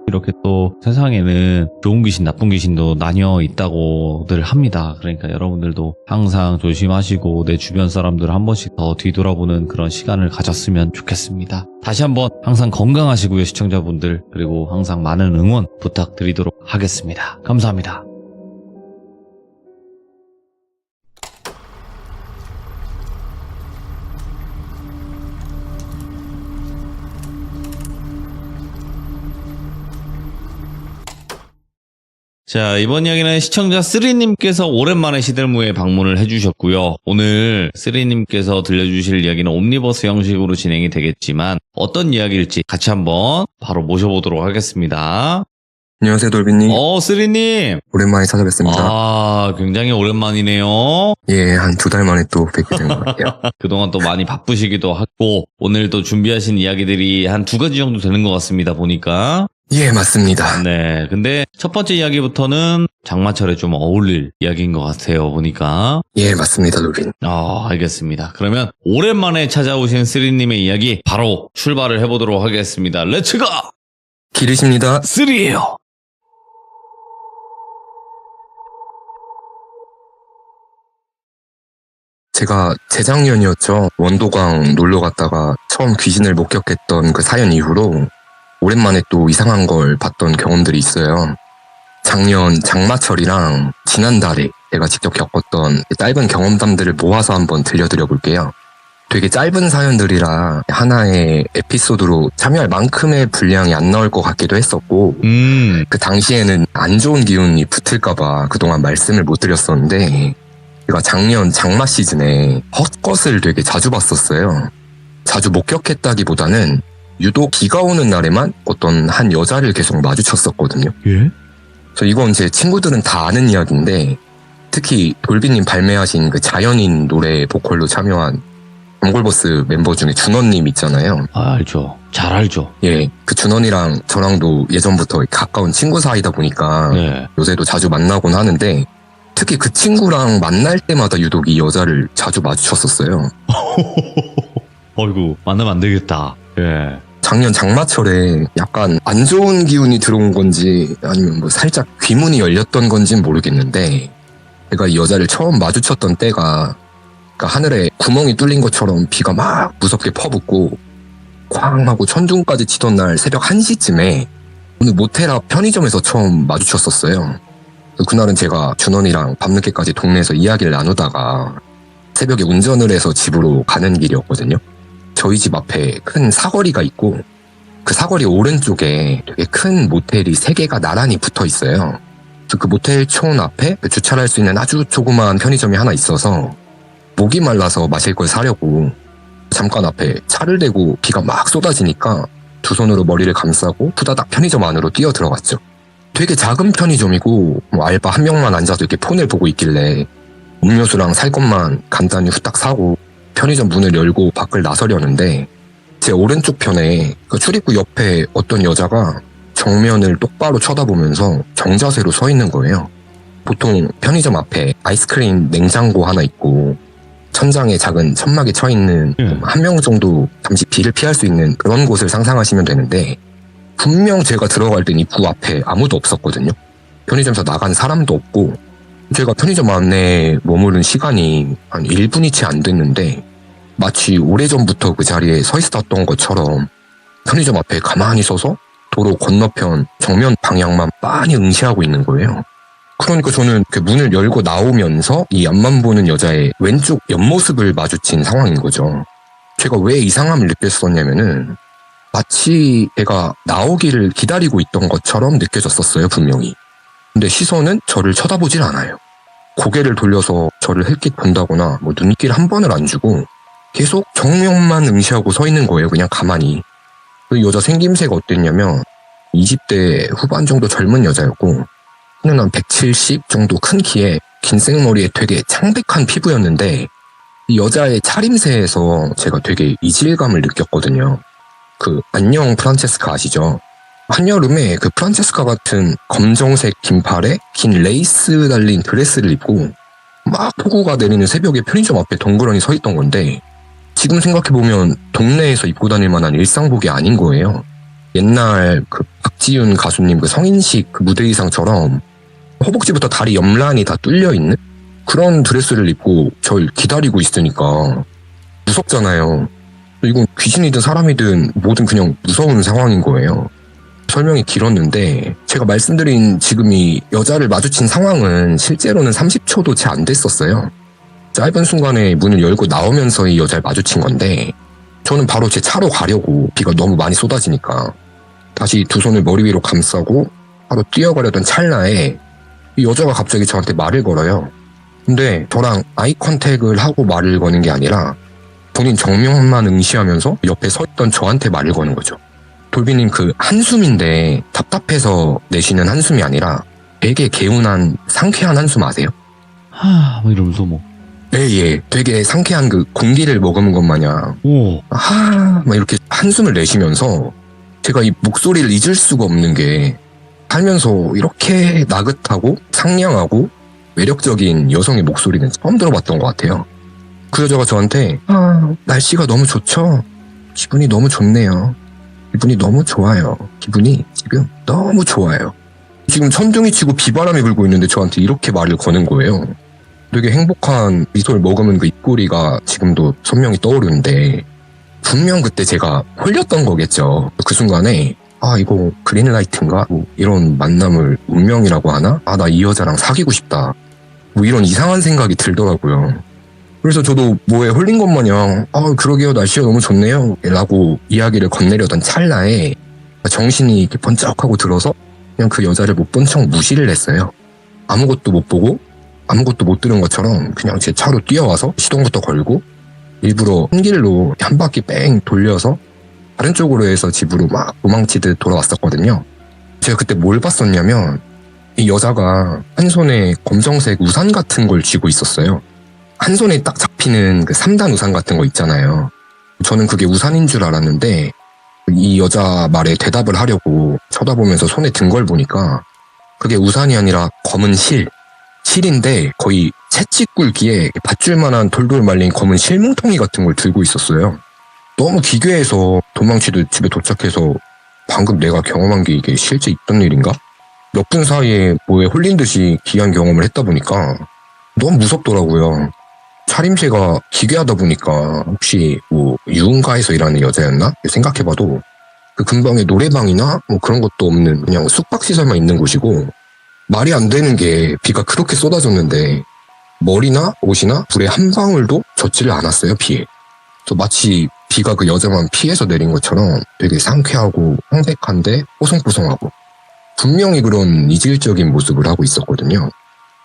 이렇게 또 세상에는 좋은 귀신, 나쁜 귀신도 나뉘어 있다고들 합니다. 그러니까 여러분들도 항상 조심하시고 내 주변 사람들 한 번씩 더 뒤돌아보는 그런 시간을 가졌으면 좋겠습니다. 다시 한번 항상 건강하시고요, 시청자분들. 그리고 항상 많은 응원 부탁드리도록 하겠습니다. 감사합니다. 자, 이번 이야기는 시청자 쓰리님께서 오랜만에 시들무에 방문을 해주셨고요. 오늘 쓰리님께서 들려주실 이야기는 옴니버스 형식으로 진행이 되겠지만 어떤 이야기일지 같이 한번 바로 모셔보도록 하겠습니다. 안녕하세요, 돌비님. 쓰리님. 오랜만에 찾아뵙습니다. 아, 굉장히 오랜만이네요. 예, 한 2달 만에 또 뵙게 된 것 같아요. 그동안 또 많이 바쁘시기도 하고 오늘 또 준비하신 이야기들이 한 2가지 정도 되는 것 같습니다, 보니까. 예, 맞습니다. 네, 근데 첫 번째 이야기부터는 장마철에 좀 어울릴 이야기인 것 같아요, 보니까. 예, 맞습니다, 돌비님. 알겠습니다. 그러면 오랜만에 찾아오신 쓰리님의 이야기 바로 출발을 해보도록 하겠습니다. 렛츠고! 길이십니다. 쓰리예요. 제가 재작년이었죠. 원도강 놀러 갔다가 처음 귀신을 목격했던 그 사연 이후로 오랜만에 또 이상한 걸 봤던 경험들이 있어요. 작년 장마철이랑 지난달에 제가 직접 겪었던 짧은 경험담들을 모아서 한번 들려드려 볼게요. 되게 짧은 사연들이라 하나의 에피소드로 참여할 만큼의 분량이 안 나올 것 같기도 했었고 그 당시에는 안 좋은 기운이 붙을까봐 그동안 말씀을 못 드렸었는데 제가 작년 장마 시즌에 헛것을 되게 자주 봤었어요. 자주 목격했다기보다는 유독 비가 오는 날에만 어떤 한 여자를 계속 마주쳤었거든요. 예? 그래서 이건 제 친구들은 다 아는 이야기인데 특히 돌비님 발매하신 그 자연인 노래 보컬로 참여한 단골버스 멤버 중에 준원님 있잖아요. 알죠. 잘 알죠. 예, 그 준원이랑 저랑도 예전부터 가까운 친구 사이다 보니까 네. 요새도 자주 만나곤 하는데 특히 그 친구랑 만날 때마다 유독 이 여자를 자주 마주쳤었어요. 어이구, 만나면 안 되겠다. 예. 작년 장마철에 약간 안 좋은 기운이 들어온 건지 아니면 뭐 살짝 귀문이 열렸던 건지는 모르겠는데 제가 이 여자를 처음 마주쳤던 때가 그러니까 하늘에 구멍이 뚫린 것처럼 비가 막 무섭게 퍼붓고 쾅 하고 천둥까지 치던 날 새벽 1시쯤에 어느 모텔 앞 편의점에서 처음 마주쳤었어요. 그날은 제가 준원이랑 밤늦게까지 동네에서 이야기를 나누다가 새벽에 운전을 해서 집으로 가는 길이었거든요. 저희 집 앞에 큰 사거리가 있고 그 사거리 오른쪽에 되게 큰 모텔이 3개가 나란히 붙어 있어요. 그래서 그 모텔촌 앞에 주차를 할 수 있는 아주 조그마한 편의점이 하나 있어서 목이 말라서 마실 걸 사려고 잠깐 앞에 차를 대고 비가 막 쏟아지니까 두 손으로 머리를 감싸고 후다닥 편의점 안으로 뛰어 들어갔죠. 되게 작은 편의점이고 뭐 알바 한 명만 앉아서 이렇게 폰을 보고 있길래 음료수랑 살 것만 간단히 후딱 사고 편의점 문을 열고 밖을 나서려는데 제 오른쪽 편에 그 출입구 옆에 어떤 여자가 정면을 똑바로 쳐다보면서 정자세로 서 있는 거예요. 보통 편의점 앞에 아이스크림 냉장고 하나 있고 천장에 작은 천막이 쳐 있는 한 명 정도 잠시 비를 피할 수 있는 그런 곳을 상상하시면 되는데 분명 제가 들어갈 땐 입구 앞에 아무도 없었거든요. 편의점에서 나간 사람도 없고 제가 편의점 안에 머무른 시간이 한 1분이 채 안 됐는데 마치 오래전부터 그 자리에 서 있었던 것처럼 편의점 앞에 가만히 서서 도로 건너편 정면 방향만 빤히 응시하고 있는 거예요. 그러니까 저는 그 문을 열고 나오면서 이 앞만 보는 여자의 왼쪽 옆모습을 마주친 상황인 거죠. 제가 왜 이상함을 느꼈었냐면은 마치 제가 나오기를 기다리고 있던 것처럼 느껴졌었어요, 분명히. 근데 시선은 저를 쳐다보질 않아요. 고개를 돌려서 저를 힐끗 본다거나 뭐 눈길 한 번을 안 주고 계속 정면만 응시하고 서 있는 거예요, 그냥 가만히. 그 여자 생김새가 어땠냐면 20대 후반 정도 젊은 여자였고 키는 한 170 정도 큰 키에 긴 생머리에 되게 창백한 피부였는데 이 여자의 차림새에서 제가 되게 이질감을 느꼈거든요. 그 안녕 프란체스카 아시죠? 한여름에 그 프란체스카 같은 검정색 긴팔에 긴 레이스 달린 드레스를 입고 막 폭우가 내리는 새벽에 편의점 앞에 덩그러니 서 있던 건데 지금 생각해보면 동네에서 입고 다닐 만한 일상복이 아닌 거예요. 옛날 그 박지윤 가수님 그 성인식 그 무대 의상처럼 허벅지부터 다리 옆란이 다 뚫려있는 그런 드레스를 입고 절 기다리고 있으니까 무섭잖아요. 이건 귀신이든 사람이든 뭐든 그냥 무서운 상황인 거예요. 설명이 길었는데 제가 말씀드린 지금 이 여자를 마주친 상황은 실제로는 30초도 채 안 됐었어요. 짧은 순간에 문을 열고 나오면서 이 여자를 마주친 건데 저는 바로 제 차로 가려고 비가 너무 많이 쏟아지니까 다시 두 손을 머리 위로 감싸고 바로 뛰어가려던 찰나에 이 여자가 갑자기 저한테 말을 걸어요. 근데 저랑 아이 컨택을 하고 말을 거는 게 아니라 본인 정면만 응시하면서 옆에 서 있던 저한테 말을 거는 거죠. 돌비님 그 한숨인데 답답해서 내쉬는 한숨이 아니라 되게 개운한 상쾌한 한숨 아세요? 뭐 이러면서 뭐. 예. 되게 상쾌한 그 공기를 머금은 것 마냥 오. 막 이렇게 한숨을 내쉬면서 제가 이 목소리를 잊을 수가 없는 게 살면서 이렇게 나긋하고 상냥하고 매력적인 여성의 목소리는 처음 들어봤던 것 같아요. 그 여자가 저한테 날씨가 너무 좋죠? 기분이 너무 좋네요. 기분이 너무 좋아요. 기분이 지금 너무 좋아요. 지금 천둥이 치고 비바람이 불고 있는데 저한테 이렇게 말을 거는 거예요. 되게 행복한 미소를 머금은 그 입꼬리가 지금도 선명히 떠오르는데 분명 그때 제가 홀렸던 거겠죠. 그 순간에 이거 그린라이트인가? 뭐 이런 만남을 운명이라고 하나? 나 이 여자랑 사귀고 싶다. 뭐 이런 이상한 생각이 들더라고요. 그래서 저도 뭐에 홀린 것 마냥 그러게요, 날씨가 너무 좋네요 라고 이야기를 건네려던 찰나에 정신이 이렇게 번쩍하고 들어서 그냥 그 여자를 못 본 척 무시를 했어요. 아무것도 못 보고 아무것도 못 들은 것처럼 그냥 제 차로 뛰어와서 시동부터 걸고 일부러 한 길로 한 바퀴 뺑 돌려서 다른 쪽으로 해서 집으로 막 도망치듯 돌아왔었거든요. 제가 그때 뭘 봤었냐면 이 여자가 한 손에 검정색 우산 같은 걸 쥐고 있었어요. 한 손에 딱 잡히는 그 3단 우산 같은 거 있잖아요. 저는 그게 우산인 줄 알았는데 이 여자 말에 대답을 하려고 쳐다보면서 손에 든 걸 보니까 그게 우산이 아니라 검은 실인데 거의 채찍 굵기에 밧줄만한 돌돌 말린 검은 실뭉텅이 같은 걸 들고 있었어요. 너무 기괴해서 도망치듯 집에 도착해서 방금 내가 경험한 게 이게 실제 있던 일인가? 몇 분 사이에 뭐에 홀린 듯이 기이한 경험을 했다 보니까 너무 무섭더라고요. 차림새가 기괴하다 보니까 혹시 뭐 유흥가에서 일하는 여자였나? 생각해봐도 그 근방에 노래방이나 뭐 그런 것도 없는 그냥 숙박시설만 있는 곳이고 말이 안 되는 게 비가 그렇게 쏟아졌는데 머리나 옷이나 불에 한 방울도 젖지를 않았어요, 비에. 또 마치 비가 그 여자만 피해서 내린 것처럼 되게 상쾌하고 황백한데 뽀송뽀송하고 분명히 그런 이질적인 모습을 하고 있었거든요.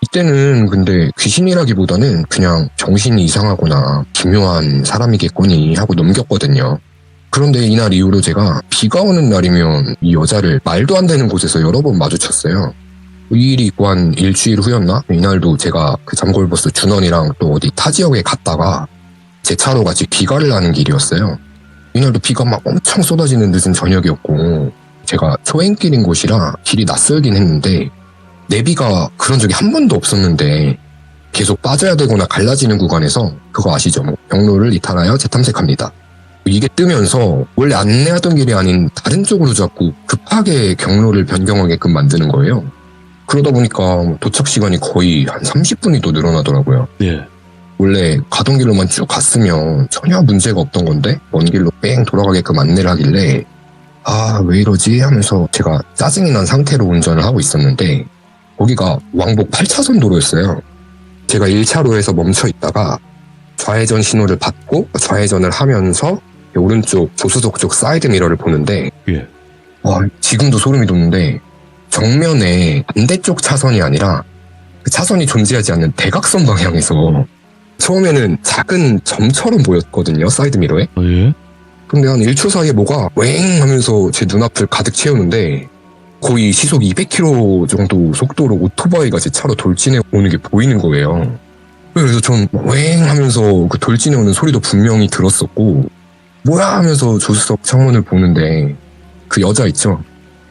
이때는 근데 귀신이라기보다는 그냥 정신이 이상하거나 기묘한 사람이겠거니 하고 넘겼거든요. 그런데 이날 이후로 제가 비가 오는 날이면 이 여자를 말도 안 되는 곳에서 여러 번 마주쳤어요. 이 일이 있고 한 일주일 후였나? 이날도 제가 그 잠골버스 준원이랑 또 어디 타 지역에 갔다가 제 차로 같이 귀가를 하는 길이었어요. 이날도 비가 막 엄청 쏟아지는 늦은 저녁이었고 제가 초행길인 곳이라 길이 낯설긴 했는데 내비가 그런 적이 한 번도 없었는데 계속 빠져야 되거나 갈라지는 구간에서 그거 아시죠? 뭐 경로를 이탈하여 재탐색합니다. 이게 뜨면서 원래 안내하던 길이 아닌 다른 쪽으로 자꾸 급하게 경로를 변경하게끔 만드는 거예요. 그러다 보니까 도착 시간이 거의 한 30분이 더 늘어나더라고요. 예. 원래 가던 길로만 쭉 갔으면 전혀 문제가 없던 건데 먼 길로 뺑 돌아가게끔 안내를 하길래 왜 이러지 하면서 제가 짜증이 난 상태로 운전을 하고 있었는데 거기가 왕복 8차선 도로였어요. 제가 1차로에서 멈춰 있다가 좌회전 신호를 받고 좌회전을 하면서 오른쪽 조수석 쪽 사이드 미러를 보는데 예. 지금도 소름이 돋는데 정면에 반대쪽 차선이 아니라 그 차선이 존재하지 않는 대각선 방향에서 처음에는 작은 점처럼 보였거든요, 사이드 미러에. 예? 근데 한 1초 사이에 뭐가 웽 하면서 제 눈앞을 가득 채우는데 거의 시속 200km 정도 속도로 오토바이가 제 차로 돌진해 오는 게 보이는 거예요. 그래서 전 웽 하면서 그 돌진해 오는 소리도 분명히 들었었고 뭐야 하면서 조수석 창문을 보는데 그 여자 있죠?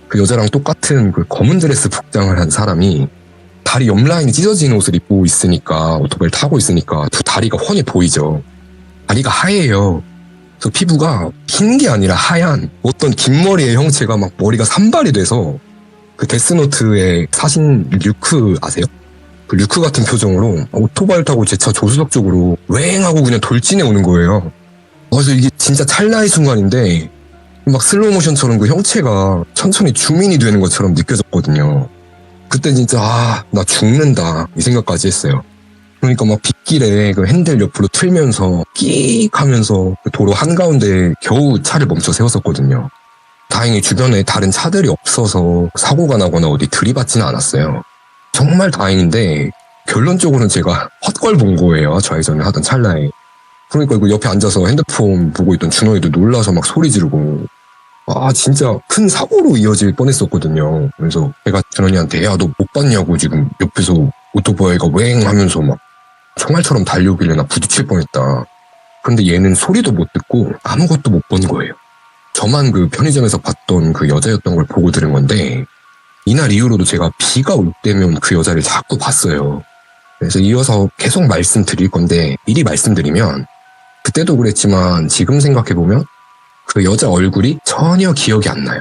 그 여자랑 똑같은 그 검은 드레스 복장을 한 사람이 다리 옆 라인이 찢어진 옷을 입고 있으니까 오토바이를 타고 있으니까 두 다리가 훤히 보이죠. 다리가 하얘요. 그래서 피부가 흰 게 아니라 하얀 어떤 긴 머리의 형체가 막 머리가 산발이 돼서 그 데스노트의 사신 류크 아세요? 그 류크 같은 표정으로 오토바이를 타고 제 차 조수석 쪽으로 웽 하고 그냥 돌진해 오는 거예요. 그래서 이게 진짜 찰나의 순간인데 막 슬로우모션처럼 그 형체가 천천히 줌인이 되는 것처럼 느껴졌거든요. 그때 진짜 나 죽는다 이 생각까지 했어요. 그러니까 막 빗길에 그 핸들 옆으로 틀면서 끼익 하면서 그 도로 한가운데 겨우 차를 멈춰 세웠었거든요. 다행히 주변에 다른 차들이 없어서 사고가 나거나 어디 들이받지는 않았어요. 정말 다행인데 결론적으로는 제가 헛걸 본 거예요. 좌회전을 하던 찰나에. 그러니까 그 옆에 앉아서 핸드폰 보고 있던 준호이도 놀라서 막 소리 지르고 진짜 큰 사고로 이어질 뻔했었거든요. 그래서 제가 준호이한테 야, 너 못 봤냐고 지금 옆에서 오토바이가 웽 하면서 막 총알처럼 달려오길래 나 부딪힐 뻔했다. 그런데 얘는 소리도 못 듣고 아무것도 못 본 거예요. 저만 그 편의점에서 봤던 그 여자였던 걸 보고 들은 건데 이날 이후로도 제가 비가 올 때면 그 여자를 자꾸 봤어요. 그래서 이어서 계속 말씀드릴 건데 미리 말씀드리면 그때도 그랬지만 지금 생각해보면 그 여자 얼굴이 전혀 기억이 안 나요.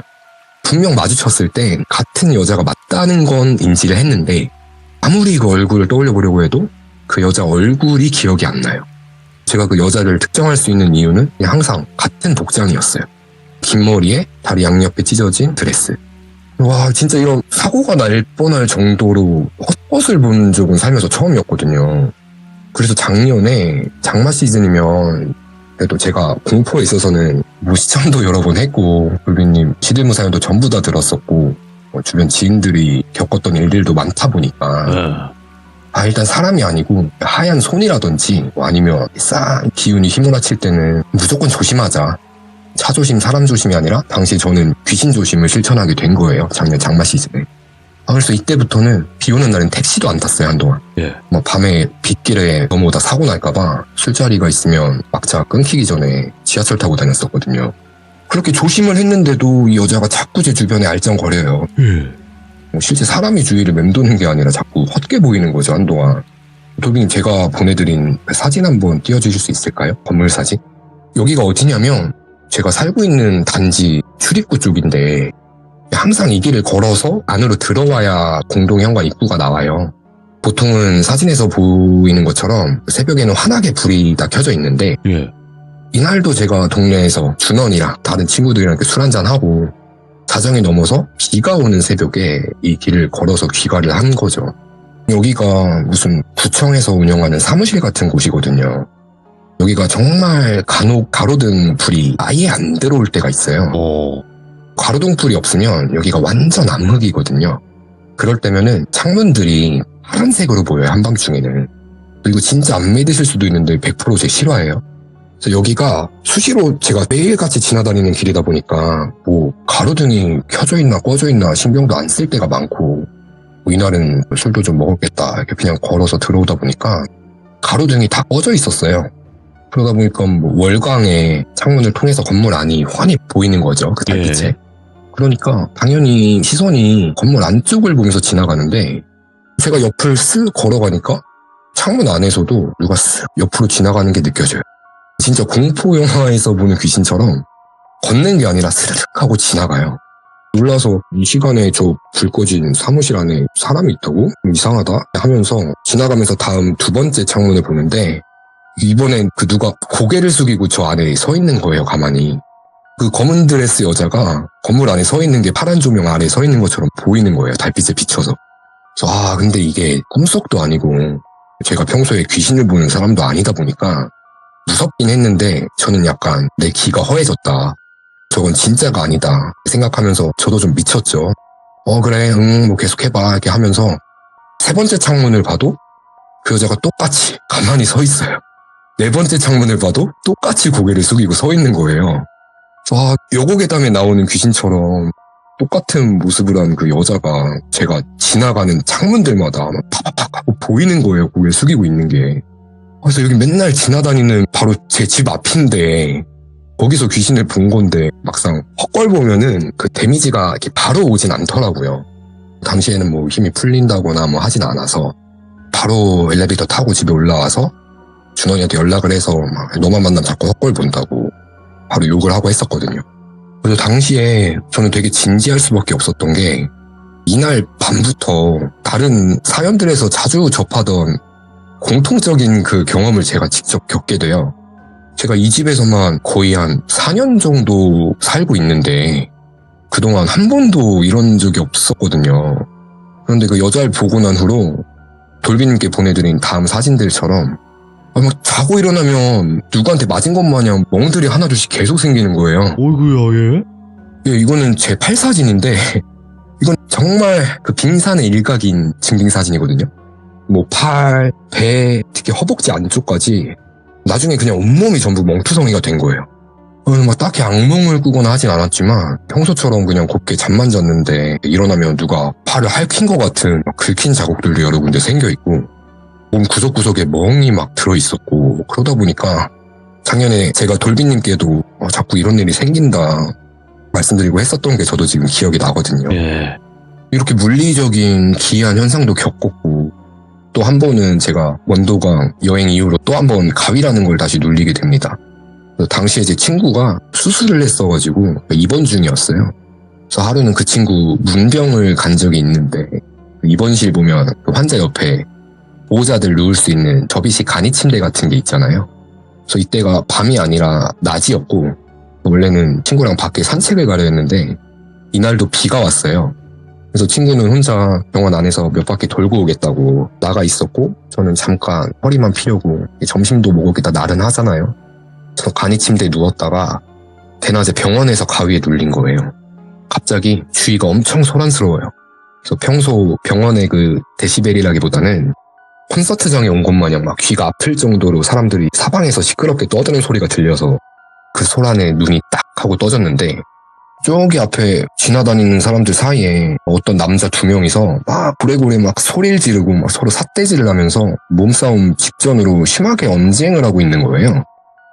분명 마주쳤을 때 같은 여자가 맞다는 건 인지를 했는데 아무리 그 얼굴을 떠올려 보려고 해도 그 여자 얼굴이 기억이 안 나요. 제가 그 여자를 특정할 수 있는 이유는 그냥 항상 같은 복장이었어요. 긴 머리에 다리 양옆에 찢어진 드레스. 와, 진짜 이런 사고가 날 뻔할 정도로 헛것을 본 적은 살면서 처음이었거든요. 그래서 작년에 장마 시즌이면 그래도 제가 공포에 있어서는 시청도 여러 번 했고 돌비님 시들무 사연도 전부 다 들었었고 주변 지인들이 겪었던 일들도 많다 보니까 일단 사람이 아니고 하얀 손이라든지 아니면 싹 기운이 휘몰아칠 때는 무조건 조심하자. 차 조심, 사람 조심이 아니라 당시 저는 귀신 조심을 실천하게 된 거예요. 작년 장마 시즌에. 그래서 이때부터는 비 오는 날은 택시도 안 탔어요, 한동안. 밤에 빗길에 넘어오다 사고 날까봐 술자리가 있으면 막차 끊기기 전에 지하철 타고 다녔었거든요. 그렇게 조심을 했는데도 이 여자가 자꾸 제 주변에 알짱거려요. 실제 사람이 주위를 맴도는 게 아니라 자꾸 헛게 보이는 거죠, 한동안. 도빈님, 제가 보내드린 사진 한번 띄워주실 수 있을까요? 건물 사진? 여기가 어디냐면 제가 살고 있는 단지 출입구 쪽인데 항상 이 길을 걸어서 안으로 들어와야 공동현관 입구가 나와요. 보통은 사진에서 보이는 것처럼 새벽에는 환하게 불이 다 켜져 있는데 이날도 제가 동네에서 준원이랑 다른 친구들이랑 술 한잔하고 자정이 넘어서 비가 오는 새벽에 이 길을 걸어서 귀가를 한 거죠. 여기가 무슨 구청에서 운영하는 사무실 같은 곳이거든요. 여기가 정말 간혹 가로등 불이 아예 안 들어올 때가 있어요. 가로등 불이 없으면 여기가 완전 암흑이거든요. 그럴 때면은 창문들이 파란색으로 보여요, 한밤중에는. 그리고 진짜 안 믿으실 수도 있는데 100% 제 실화예요. 그래서 여기가 수시로 제가 매일같이 지나다니는 길이다 보니까 가로등이 켜져 있나 꺼져 있나 신경도 안 쓸 때가 많고 이날은 술도 좀 먹었겠다 이렇게 그냥 걸어서 들어오다 보니까 가로등이 다 꺼져 있었어요. 그러다 보니까 월광에 창문을 통해서 건물 안이 환히 보이는 거죠, 그 달빛에. 그러니까 당연히 시선이 건물 안쪽을 보면서 지나가는데 제가 옆을 쓱 걸어가니까 창문 안에서도 누가 쓱 옆으로 지나가는 게 느껴져요. 진짜 공포 영화에서 보는 귀신처럼 걷는 게 아니라 스르륵 하고 지나가요. 놀라서 이 시간에 저 불 꺼진 사무실 안에 사람이 있다고? 이상하다 하면서 지나가면서 다음 두 번째 창문을 보는데 이번엔 그 누가 고개를 숙이고 저 안에 서 있는 거예요, 가만히. 그 검은 드레스 여자가 건물 안에 서 있는 게 파란 조명 아래 서 있는 것처럼 보이는 거예요, 달빛에 비춰서. 그래서 근데 이게 꿈속도 아니고 제가 평소에 귀신을 보는 사람도 아니다 보니까 무섭긴 했는데 저는 약간 내 귀가 허해졌다. 저건 진짜가 아니다 생각하면서 저도 좀 미쳤죠. 그래, 뭐 계속 해봐 이렇게 하면서 세 번째 창문을 봐도 그 여자가 똑같이 가만히 서 있어요. 네 번째 창문을 봐도 똑같이 고개를 숙이고 서 있는 거예요. 여고괴담에 나오는 귀신처럼 똑같은 모습을 한 그 여자가 제가 지나가는 창문들마다 막 팍팍팍 하고 보이는 거예요, 고개 숙이고 있는 게. 그래서 여기 맨날 지나다니는 바로 제 집 앞인데 거기서 귀신을 본 건데 막상 헛걸 보면은 그 데미지가 이렇게 바로 오진 않더라고요. 당시에는 뭐 힘이 풀린다거나 뭐 하진 않아서 바로 엘리베이터 타고 집에 올라와서 준원이한테 연락을 해서 막 너만 만나면 자꾸 헛걸 본다고 바로 욕을 하고 했었거든요. 그래서 당시에 저는 되게 진지할 수밖에 없었던 게 이날 밤부터 다른 사연들에서 자주 접하던 공통적인 그 경험을 제가 직접 겪게 돼요. 제가 이 집에서만 거의 한 4년 정도 살고 있는데 그동안 한 번도 이런 적이 없었거든요. 그런데 그 여자를 보고 난 후로 돌비님께 보내드린 다음 사진들처럼 막 자고 일어나면 누구한테 맞은 것 마냥 멍들이 하나둘씩 계속 생기는 거예요. 어이구야, 예, 이거는 제 팔 사진인데 이건 정말 그 빙산의 일각인 증빙사진이거든요. 뭐 팔, 배, 특히 허벅지 안쪽까지 나중에 그냥 온몸이 전부 멍투성이가 된 거예요. 막 딱히 악몽을 꾸거나 하진 않았지만 평소처럼 그냥 곱게 잠만 잤는데 일어나면 누가 팔을 핥힌 것 같은 막 긁힌 자국들도 여러 군데 생겨있고 몸 구석구석에 멍이 막 들어있었고 그러다 보니까 작년에 제가 돌비님께도 자꾸 이런 일이 생긴다 말씀드리고 했었던 게 저도 지금 기억이 나거든요. 예. 이렇게 물리적인 기이한 현상도 겪었고 또 한 번은 제가 원도강 여행 이후로 또 한 번 가위라는 걸 다시 눌리게 됩니다. 당시에 제 친구가 수술을 했어가지고 입원 중이었어요. 그래서 하루는 그 친구 문병을 간 적이 있는데 입원실 보면 그 환자 옆에 보호자들 누울 수 있는 접이식 간이 침대 같은 게 있잖아요. 그래서 이때가 밤이 아니라 낮이었고 원래는 친구랑 밖에 산책을 가려 했는데 이날도 비가 왔어요. 그래서 친구는 혼자 병원 안에서 몇 바퀴 돌고 오겠다고 나가 있었고 저는 잠깐 허리만 피려고 점심도 먹었겠다 나른하잖아요. 그래서 간이 침대에 누웠다가 대낮에 병원에서 가위에 눌린 거예요. 갑자기 주위가 엄청 소란스러워요. 그래서 평소 병원의 그 데시벨이라기보다는 콘서트장에 온 것 마냥 막 귀가 아플 정도로 사람들이 사방에서 시끄럽게 떠드는 소리가 들려서 그 소란에 눈이 딱 하고 떠졌는데 저기 앞에 지나다니는 사람들 사이에 어떤 남자 2명이서 막 고래고래 막 소리를 지르고 막 서로 삿대질을 하면서 몸싸움 직전으로 심하게 언쟁을 하고 있는 거예요.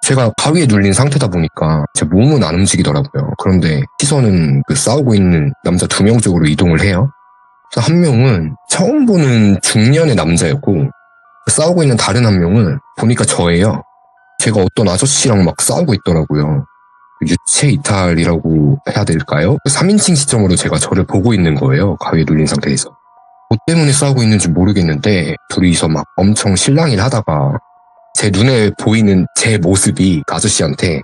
제가 가위에 눌린 상태다 보니까 제 몸은 안 움직이더라고요. 그런데 시선은 그 싸우고 있는 남자 2명 쪽으로 이동을 해요. 그래서 한 명은 처음 보는 중년의 남자였고 싸우고 있는 다른 한 명은 보니까 저예요. 제가 어떤 아저씨랑 막 싸우고 있더라고요. 유체 이탈이라고 해야 될까요? 3인칭 시점으로 제가 저를 보고 있는 거예요. 가위에 눌린 상태에서. 뭐 때문에 싸우고 있는지 모르겠는데 둘이서 막 엄청 실랑이를 하다가 제 눈에 보이는 제 모습이 그 아저씨한테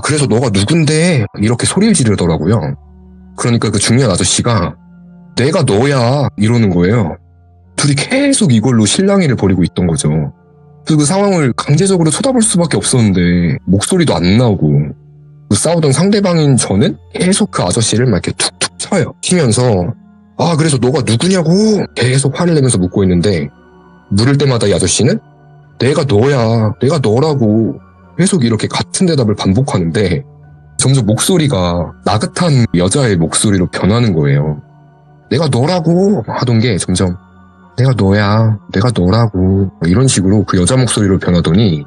그래서 너가 누군데? 이렇게 소리를 지르더라고요. 그러니까 그 중년 아저씨가 내가 너야 이러는 거예요. 둘이 계속 이걸로 실랑이를 벌이고 있던 거죠. 그래서 그 상황을 강제적으로 쳐다볼 수밖에 없었는데 목소리도 안 나오고 그 싸우던 상대방인 저는 계속 그 아저씨를 막 이렇게 툭툭 쳐요. 치면서 그래서 너가 누구냐고 계속 화를 내면서 묻고 있는데 물을 때마다 이 아저씨는 내가 너야, 내가 너라고 계속 이렇게 같은 대답을 반복하는데 점점 목소리가 나긋한 여자의 목소리로 변하는 거예요. 내가 너라고 하던 게 점점 내가 너야, 내가 너라고 이런 식으로 그 여자 목소리로 변하더니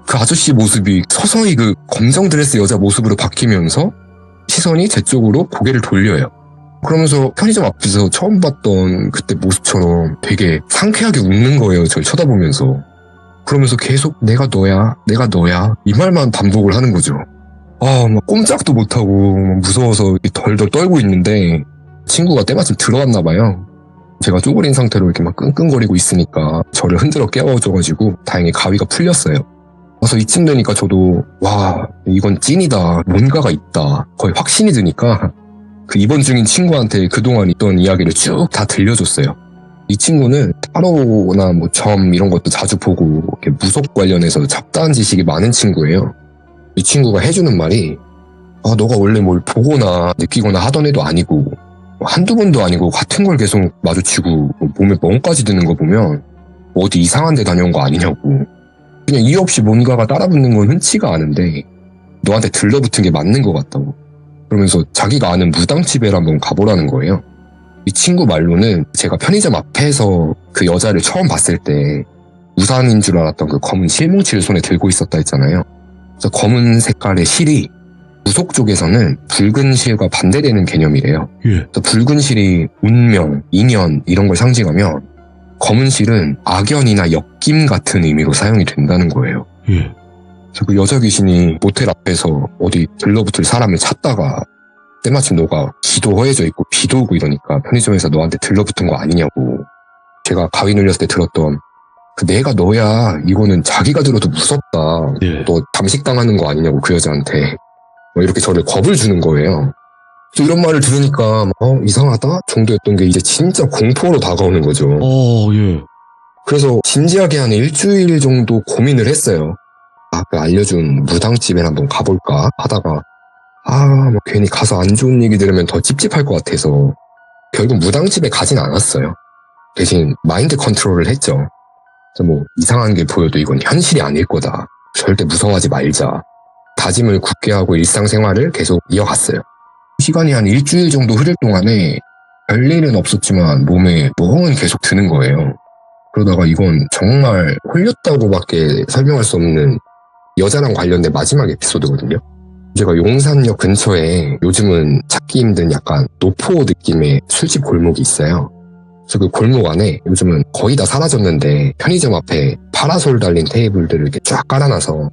그 아저씨 모습이 서서히 그 검정 드레스 여자 모습으로 바뀌면서 시선이 제 쪽으로 고개를 돌려요. 그러면서 편의점 앞에서 처음 봤던 그때 모습처럼 되게 상쾌하게 웃는 거예요. 저를 쳐다보면서. 그러면서 계속 내가 너야, 내가 너야 이 말만 반복을 하는 거죠. 막 꼼짝도 못하고 무서워서 덜덜 떨고 있는데 친구가 때마침 들어왔나 봐요. 제가 쪼그린 상태로 이렇게 막 끙끙거리고 있으니까 저를 흔들어 깨워줘가지고 다행히 가위가 풀렸어요. 그래서 이쯤 되니까 저도 와 이건 찐이다, 뭔가가 있다 거의 확신이 드니까 그 입원 중인 친구한테 그동안 있던 이야기를 쭉 다 들려줬어요. 이 친구는 타로나 뭐 점 이런 것도 자주 보고 이렇게 무속 관련해서 잡다한 지식이 많은 친구예요. 이 친구가 해주는 말이 너가 원래 뭘 보거나 느끼거나 하던 애도 아니고 한두 번도 아니고 같은 걸 계속 마주치고 몸에 멍까지 드는 거 보면 어디 이상한 데 다녀온 거 아니냐고. 그냥 이유 없이 뭔가가 따라붙는 건 흔치가 않은데 너한테 들러붙은 게 맞는 것 같다고. 그러면서 자기가 아는 무당집에 한번 가보라는 거예요. 이 친구 말로는 제가 편의점 앞에서 그 여자를 처음 봤을 때 우산인 줄 알았던 그 검은 실뭉치를 손에 들고 있었다 했잖아요. 그래서 검은 색깔의 실이 무속 쪽에서는 붉은 실과 반대되는 개념이래요. 그래서 붉은 실이 운명, 인연 이런 걸 상징하면 검은 실은 악연이나 역김 같은 의미로 사용이 된다는 거예요. 그래서 그 여자 귀신이 모텔 앞에서 어디 들러붙을 사람을 찾다가 때마침 너가 기도 허해져 있고 비도 오고 이러니까 편의점에서 너한테 들러붙은 거 아니냐고. 제가 가위 눌렸을 때 들었던 그 내가 너야 이거는 자기가 들어도 무섭다. 너 잠식당하는 거 아니냐고 그 여자한테. 이렇게 저를 겁을 주는 거예요. 이런 말을 들으니까 이상하다 정도였던 게 이제 진짜 공포로 다가오는 거죠. 그래서 진지하게 한 일주일 정도 고민을 했어요. 그 알려준 무당집에 한번 가볼까 하다가 괜히 가서 안 좋은 얘기 들으면 더 찝찝할 것 같아서 결국 무당집에 가진 않았어요. 대신 마인드 컨트롤을 했죠. 그래서 뭐 이상한 게 보여도 이건 현실이 아닐 거다. 절대 무서워하지 말자. 다짐을 굳게 하고 일상생활을 계속 이어갔어요. 시간이 한 일주일 정도 흐를 동안에 별일은 없었지만 몸에 멍은 계속 드는 거예요. 그러다가 이건 정말 홀렸다고밖에 설명할 수 없는 여자랑 관련된 마지막 에피소드거든요. 제가 용산역 근처에 요즘은 찾기 힘든 약간 노포 느낌의 술집 골목이 있어요. 그래서 그 골목 안에 요즘은 거의 다 사라졌는데 편의점 앞에 파라솔 달린 테이블들을 이렇게 쫙 깔아놔서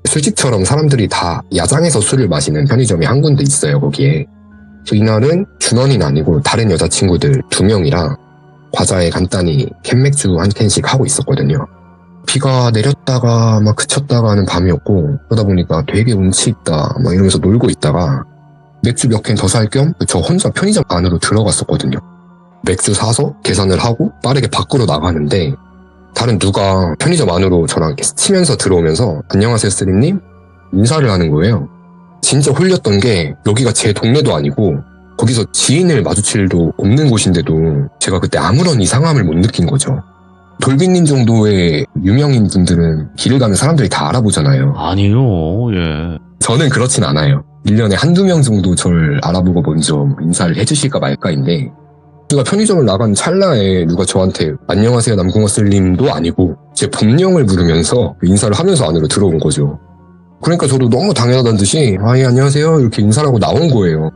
술집처럼 사람들이 다 야장에서 술을 마시는 편의점이 한 군데 있어요, 거기에. 그래서 이날은 준원이는 아니고 다른 여자친구들 2명이랑 과자에 간단히 캔맥주 한 캔씩 하고 있었거든요. 비가 내렸다가 막 그쳤다가 하는 밤이었고 그러다 보니까 되게 운치 있다 막 이러면서 놀고 있다가 맥주 몇 캔 더 살 겸 저 혼자 편의점 안으로 들어갔었거든요. 맥주 사서 계산을 하고 빠르게 밖으로 나가는데 다른 누가 편의점 안으로 저랑 이렇게 스치면서 들어오면서 안녕하세요 쓰리님 인사를 하는 거예요. 진짜 홀렸던 게 여기가 제 동네도 아니고 거기서 지인을 마주칠 일도 없는 곳인데도 제가 그때 아무런 이상함을 못 느낀 거죠. 돌비님 정도의 유명인 분들은 길을 가면 사람들이 다 알아보잖아요. 아니요, 예. 저는 그렇진 않아요. 1년에 한두 명 정도 저를 알아보고 먼저 인사를 해주실까 말까인데 제가 편의점을 나간 찰나에 누가 저한테 안녕하세요 남궁어슬님도 아니고 제 본명을 부르면서 인사를 하면서 안으로 들어온 거죠. 그러니까 저도 너무 당연하다는 듯이 예 안녕하세요 이렇게 인사를 하고 나온 거예요.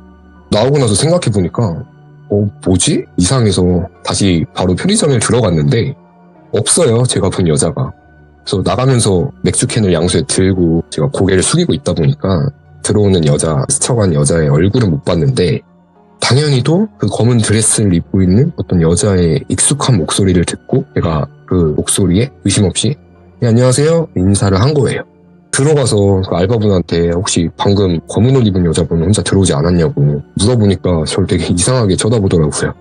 나오고 나서 생각해보니까 뭐지? 이상해서 다시 바로 편의점에 들어갔는데 없어요. 제가 본 여자가. 그래서 나가면서 맥주캔을 양수에 들고 제가 고개를 숙이고 있다 보니까 들어오는 여자, 스쳐간 여자의 얼굴은 못 봤는데 당연히도 그 검은 드레스를 입고 있는 어떤 여자의 익숙한 목소리를 듣고 제가 그 목소리에 의심 없이 안녕하세요 인사를 한 거예요. 들어가서 그 알바분한테 혹시 방금 검은 옷 입은 여자분 혼자 들어오지 않았냐고 물어보니까 저를 되게 이상하게 쳐다보더라고요.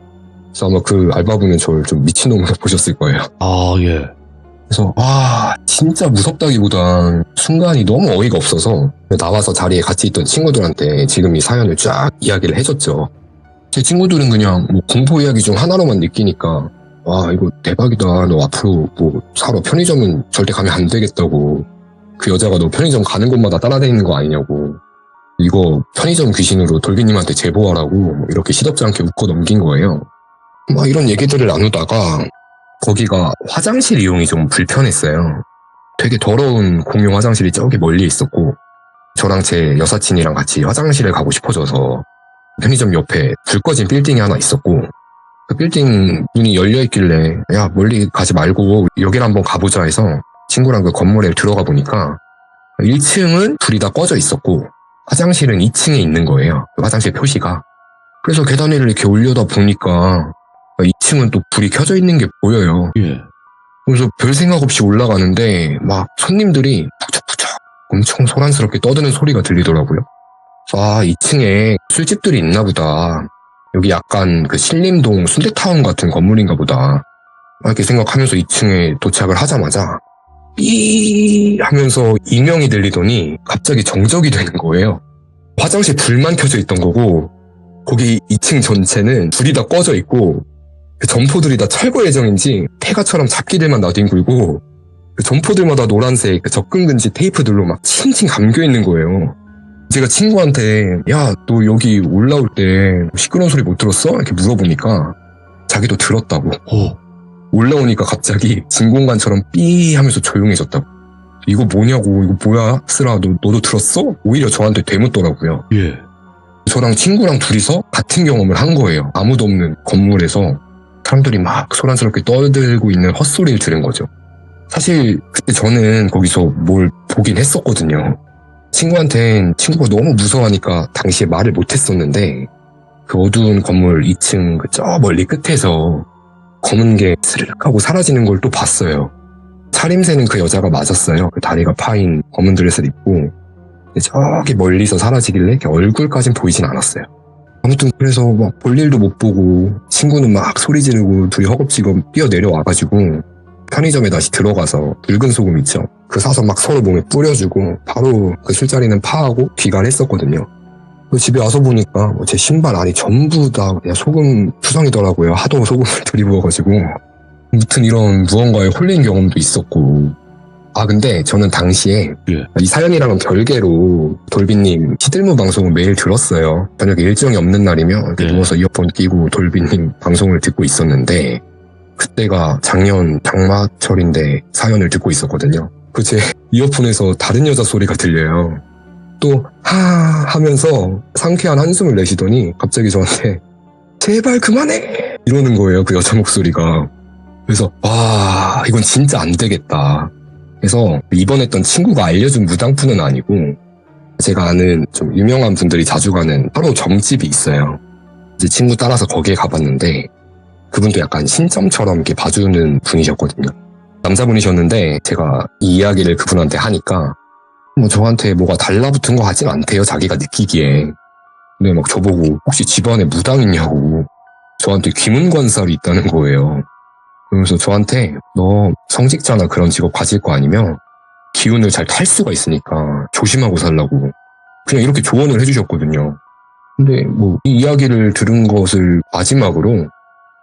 그래서 아마 그 알바분은 저를 좀 미친놈으로 보셨을 거예요. 아, 예. 그래서 진짜 무섭다기보단 순간이 너무 어이가 없어서 나와서 자리에 같이 있던 친구들한테 지금 이 사연을 쫙 이야기를 해줬죠. 제 친구들은 그냥 뭐 공포 이야기 중 하나로만 느끼니까 이거 대박이다. 너 앞으로 뭐 사러 편의점은 절대 가면 안 되겠다고. 그 여자가 너 편의점 가는 곳마다 따라다니는 거 아니냐고. 이거 편의점 귀신으로 돌비님한테 제보하라고 뭐 이렇게 시덥지 않게 웃고 넘긴 거예요. 막 이런 얘기들을 나누다가 거기가 화장실 이용이 좀 불편했어요. 되게 더러운 공용 화장실이 저기 멀리 있었고 저랑 제 여사친이랑 같이 화장실을 가고 싶어져서 편의점 옆에 불 꺼진 빌딩이 하나 있었고 그 빌딩 문이 열려있길래 야 멀리 가지 말고 여기를 한번 가보자 해서 친구랑 그 건물에 들어가 보니까 1층은 불이 다 꺼져 있었고 화장실은 2층에 있는 거예요. 그 화장실 표시가. 그래서 계단 위를 이렇게 올려다 보니까 2층은 또 불이 켜져 있는 게 보여요. 예. 그래서 별 생각 없이 올라가는데 막 손님들이 푸적푸적 엄청 소란스럽게 떠드는 소리가 들리더라고요. 2층에 술집들이 있나 보다. 여기 약간 그 신림동 순대타운 같은 건물인가 보다. 이렇게 생각하면서 2층에 도착을 하자마자 삐 하면서 이명이 들리더니 갑자기 정적이 되는 거예요. 화장실 불만 켜져 있던 거고 거기 2층 전체는 불이 다 꺼져 있고 그 점포들이 다 철거 예정인지 폐가처럼 잡기들만 나뒹굴고 그 점포들마다 노란색 그 접근금지 테이프들로 막 칭칭 감겨있는 거예요. 제가 친구한테 야 너 여기 올라올 때 시끄러운 소리 못 들었어? 이렇게 물어보니까 자기도 들었다고. 올라오니까 갑자기 진공관처럼 삐 하면서 조용해졌다고. 이거 뭐냐고 이거 뭐야 쓰라 너도 들었어? 오히려 저한테 되묻더라고요. 예. 저랑 친구랑 둘이서 같은 경험을 한 거예요. 아무도 없는 건물에서 사람들이 막 소란스럽게 떠들고 있는 헛소리를 들은 거죠. 사실 그때 저는 거기서 뭘 보긴 했었거든요. 친구한텐 친구가 너무 무서워하니까 당시에 말을 못했었는데 그 어두운 건물 2층 그 저 멀리 끝에서 검은 게 스르륵 하고 사라지는 걸 또 봤어요. 차림새는 그 여자가 맞았어요. 그 다리가 파인 검은 드레스를 입고 저기 멀리서 사라지길래 이렇게 얼굴까진 보이진 않았어요. 아무튼 그래서 막 볼 일도 못 보고 친구는 막 소리 지르고 둘이 허겁지겁 뛰어내려와가지고 편의점에 다시 들어가서 붉은 소금 있죠. 그 사서 막 서로 몸에 뿌려주고 바로 그 술자리는 파하고 귀가를 했었거든요. 집에 와서 보니까 제 신발 안이 전부 다 그냥 소금 투성이더라고요. 하도 소금을 들이부어가지고. 아무튼 이런 무언가에 홀린 경험도 있었고. 근데 저는 당시에 예. 이 사연이랑은 별개로 돌비님 시들무 방송을 매일 들었어요. 저녁에 일정이 없는 날이면 이렇게 네. 누워서 이어폰 끼고 돌비님 방송을 듣고 있었는데 그때가 작년 장마철인데 사연을 듣고 있었거든요. 제 이어폰에서 다른 여자 소리가 들려요. 또 하면서 상쾌한 한숨을 내쉬더니 갑자기 저한테 제발 그만해! 이러는 거예요. 그 여자 목소리가. 그래서 와 이건 진짜 안 되겠다. 그래서 입원했던 친구가 알려준 무당푸는 아니고 제가 아는 좀 유명한 분들이 자주 가는 하루 점집이 있어요. 이제 친구 따라서 거기에 가봤는데 그분도 약간 신점처럼 이렇게 봐주는 분이셨거든요. 남자분이셨는데 제가 이 이야기를 그분한테 하니까 뭐 저한테 뭐가 달라붙은 것 같진 않대요. 자기가 느끼기에. 근데 막 저보고 혹시 집안에 무당 있냐고 저한테 귀문관살이 있다는 거예요. 그러면서 저한테 너 성직자나 그런 직업 가질 거 아니면 기운을 잘 탈 수가 있으니까 조심하고 살라고 그냥 이렇게 조언을 해주셨거든요. 근데 뭐 이 이야기를 들은 것을 마지막으로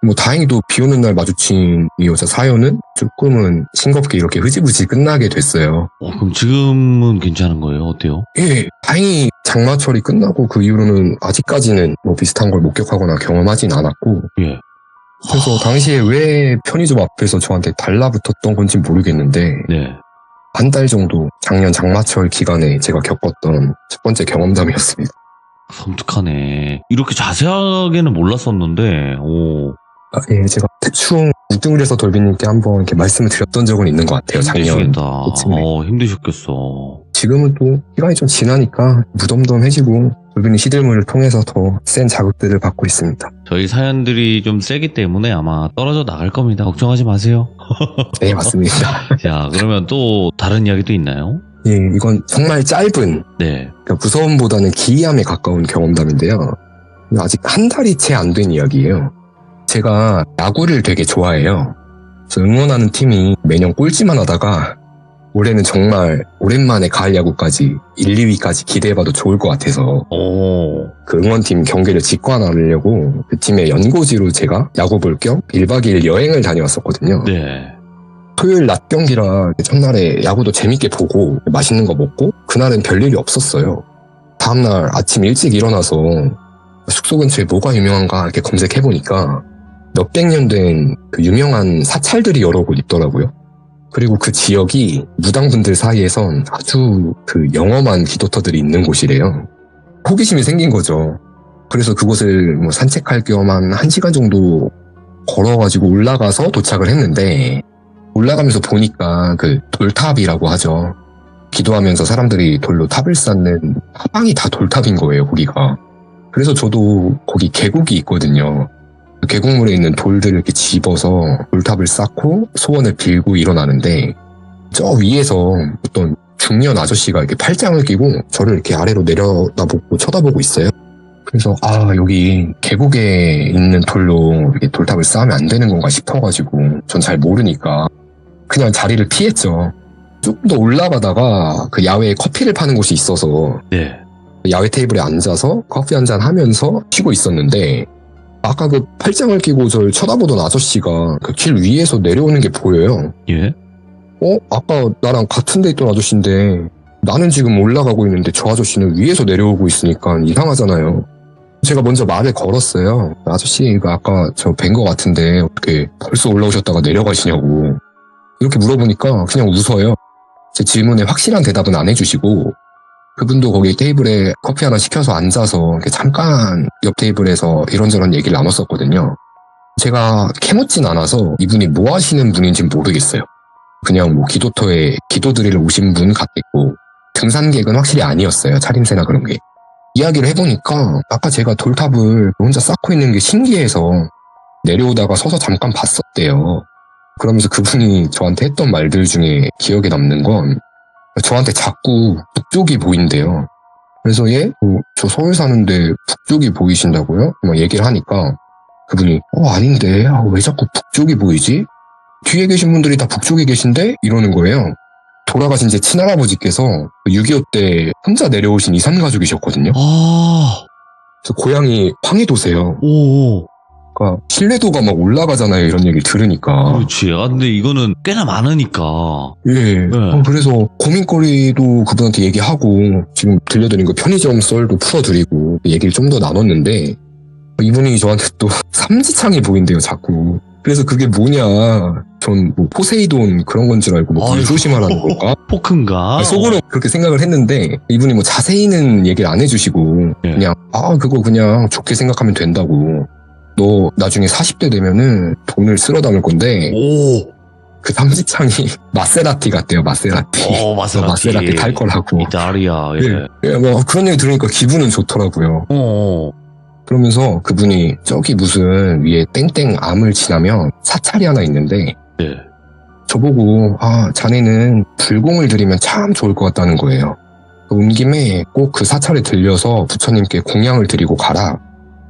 뭐 다행히도 비 오는 날 마주친 이 여자 사연은 조금은 싱겁게 이렇게 흐지부지 끝나게 됐어요. 그럼 지금은 괜찮은 거예요? 어때요? 예, 다행히 장마철이 끝나고 그 이후로는 아직까지는 뭐 비슷한 걸 목격하거나 경험하진 않았고 예. 그래서 당시에 왜 편의점 앞에서 저한테 달라붙었던 건지 모르겠는데 네. 한 달 정도 작년 장마철 기간에 제가 겪었던 첫 번째 경험담이었습니다. 섬뜩하네. 이렇게 자세하게는 몰랐었는데, 오. 예, 제가 대충 우등을해서 돌비님께 한번 이렇게 말씀을 드렸던 적은 있는 것 같아요. 작년 힘드시겠다. 그쯤에. 힘드셨겠어. 지금은 또 시간이 좀 지나니까 무덤덤해지고 돌비님 시들물을 통해서 더 센 자극들을 받고 있습니다. 저희 사연들이 좀 세기 때문에 아마 떨어져 나갈 겁니다. 걱정하지 마세요. 네, 맞습니다. 자, 그러면 또 다른 이야기도 있나요? 예, 이건 정말 짧은 네. 그러니까 무서움보다는 기이함에 가까운 경험담인데요. 아직 한 달이 채 안 된 이야기예요. 제가 야구를 되게 좋아해요. 저 응원하는 팀이 매년 꼴찌만 하다가 올해는 정말 오랜만에 가을 야구까지 1, 2위까지 기대해봐도 좋을 것 같아서 오. 그 응원팀 경기를 직관하려고 그 팀의 연고지로 제가 야구 볼 겸 1박 2일 여행을 다녀왔었거든요. 네. 토요일 낮 경기라 첫날에 야구도 재밌게 보고 맛있는 거 먹고 그날은 별일이 없었어요. 다음날 아침 일찍 일어나서 숙소 근처에 뭐가 유명한가 이렇게 검색해보니까 몇백 년 된 그 유명한 사찰들이 여러 곳 있더라고요. 그리고 그 지역이 무당분들 사이에선 아주 그 영험한 기도터들이 있는 곳이래요. 호기심이 생긴 거죠. 그래서 그곳을 뭐 산책할 겸 한 1시간 정도 걸어가지고 올라가서 도착을 했는데 올라가면서 보니까 그 돌탑이라고 하죠. 기도하면서 사람들이 돌로 탑을 쌓는 하방이 다 돌탑인 거예요, 거기가. 그래서 저도 거기 계곡이 있거든요. 그 계곡물에 있는 돌들을 이렇게 집어서 돌탑을 쌓고 소원을 빌고 일어나는데 저 위에서 어떤 중년 아저씨가 이렇게 팔짱을 끼고 저를 이렇게 아래로 내려다보고 쳐다보고 있어요. 그래서 여기 계곡에 있는 돌로 이렇게 돌탑을 쌓으면 안 되는 건가 싶어가지고 전 잘 모르니까 그냥 자리를 피했죠. 조금 더 올라가다가 그 야외에 커피를 파는 곳이 있어서 네. 야외 테이블에 앉아서 커피 한잔 하면서 쉬고 있었는데 아까 그 팔짱을 끼고 저를 쳐다보던 아저씨가 그 길 위에서 내려오는 게 보여요. 예. 아까 나랑 같은 데 있던 아저씨인데 나는 지금 올라가고 있는데 저 아저씨는 위에서 내려오고 있으니까 이상하잖아요. 제가 먼저 말을 걸었어요. 아저씨가 아까 저 뵌 거 같은데 어떻게 벌써 올라오셨다가 내려가시냐고. 이렇게 물어보니까 그냥 웃어요. 제 질문에 확실한 대답은 안 해주시고 그분도 거기 테이블에 커피 하나 시켜서 앉아서 이렇게 잠깐 옆 테이블에서 이런저런 얘기를 나눴었거든요. 제가 캐묻진 않아서 이분이 뭐 하시는 분인지 모르겠어요. 그냥 뭐 기도터에 기도드리러 오신 분 같겠고 등산객은 확실히 아니었어요. 차림새나 그런 게. 이야기를 해보니까 아까 제가 돌탑을 혼자 쌓고 있는 게 신기해서 내려오다가 서서 잠깐 봤었대요. 그러면서 그분이 저한테 했던 말들 중에 기억에 남는 건 저한테 자꾸 북쪽이 보인대요. 그래서 저 서울 사는데 북쪽이 보이신다고요? 막 얘기를 하니까 그분이 아닌데 왜 자꾸 북쪽이 보이지? 뒤에 계신 분들이 다 북쪽에 계신데? 이러는 거예요. 돌아가신 제 친할아버지께서 6.25 때 혼자 내려오신 이산 가족이셨거든요. 아, 그래서 고향이 황해도세요. 오, 그러니까 신뢰도가 막 올라가잖아요. 이런 얘기 들으니까. 그렇지. 아, 근데 이거는 꽤나 많으니까. 예. 그래서 고민거리도 그분한테 얘기하고 지금 들려드린 거 편의점 썰도 풀어드리고 얘기를 좀 더 나눴는데 이분이 저한테 또 삼지창이 보인대요. 자꾸. 그래서 그게 뭐냐. 전 뭐 포세이돈 그런 건 줄 알고 뭐 아이고. 불조심하라는 걸까? 포크인가? 속으로 그렇게 생각을 했는데 이분이 뭐 자세히는 얘기를 안 해주시고 예. 그냥 그거 그냥 좋게 생각하면 된다고. 너 나중에 40대 되면은 돈을 쓸어 담을 건데 오, 그 삼지창이 마세라티 같대요. 마세라티. 마세라티 탈 거라고. 이탈리아, 예. 예, 뭐 그런 얘기 들으니까 기분은 좋더라고요. 어, 그러면서 그분이 저기 무슨 위에 땡땡 암을 지나면 사찰이 하나 있는데 예. 저보고 자네는 불공을 드리면 참 좋을 것 같다는 거예요. 온 김에 꼭 그 사찰에 들려서 부처님께 공양을 드리고 가라.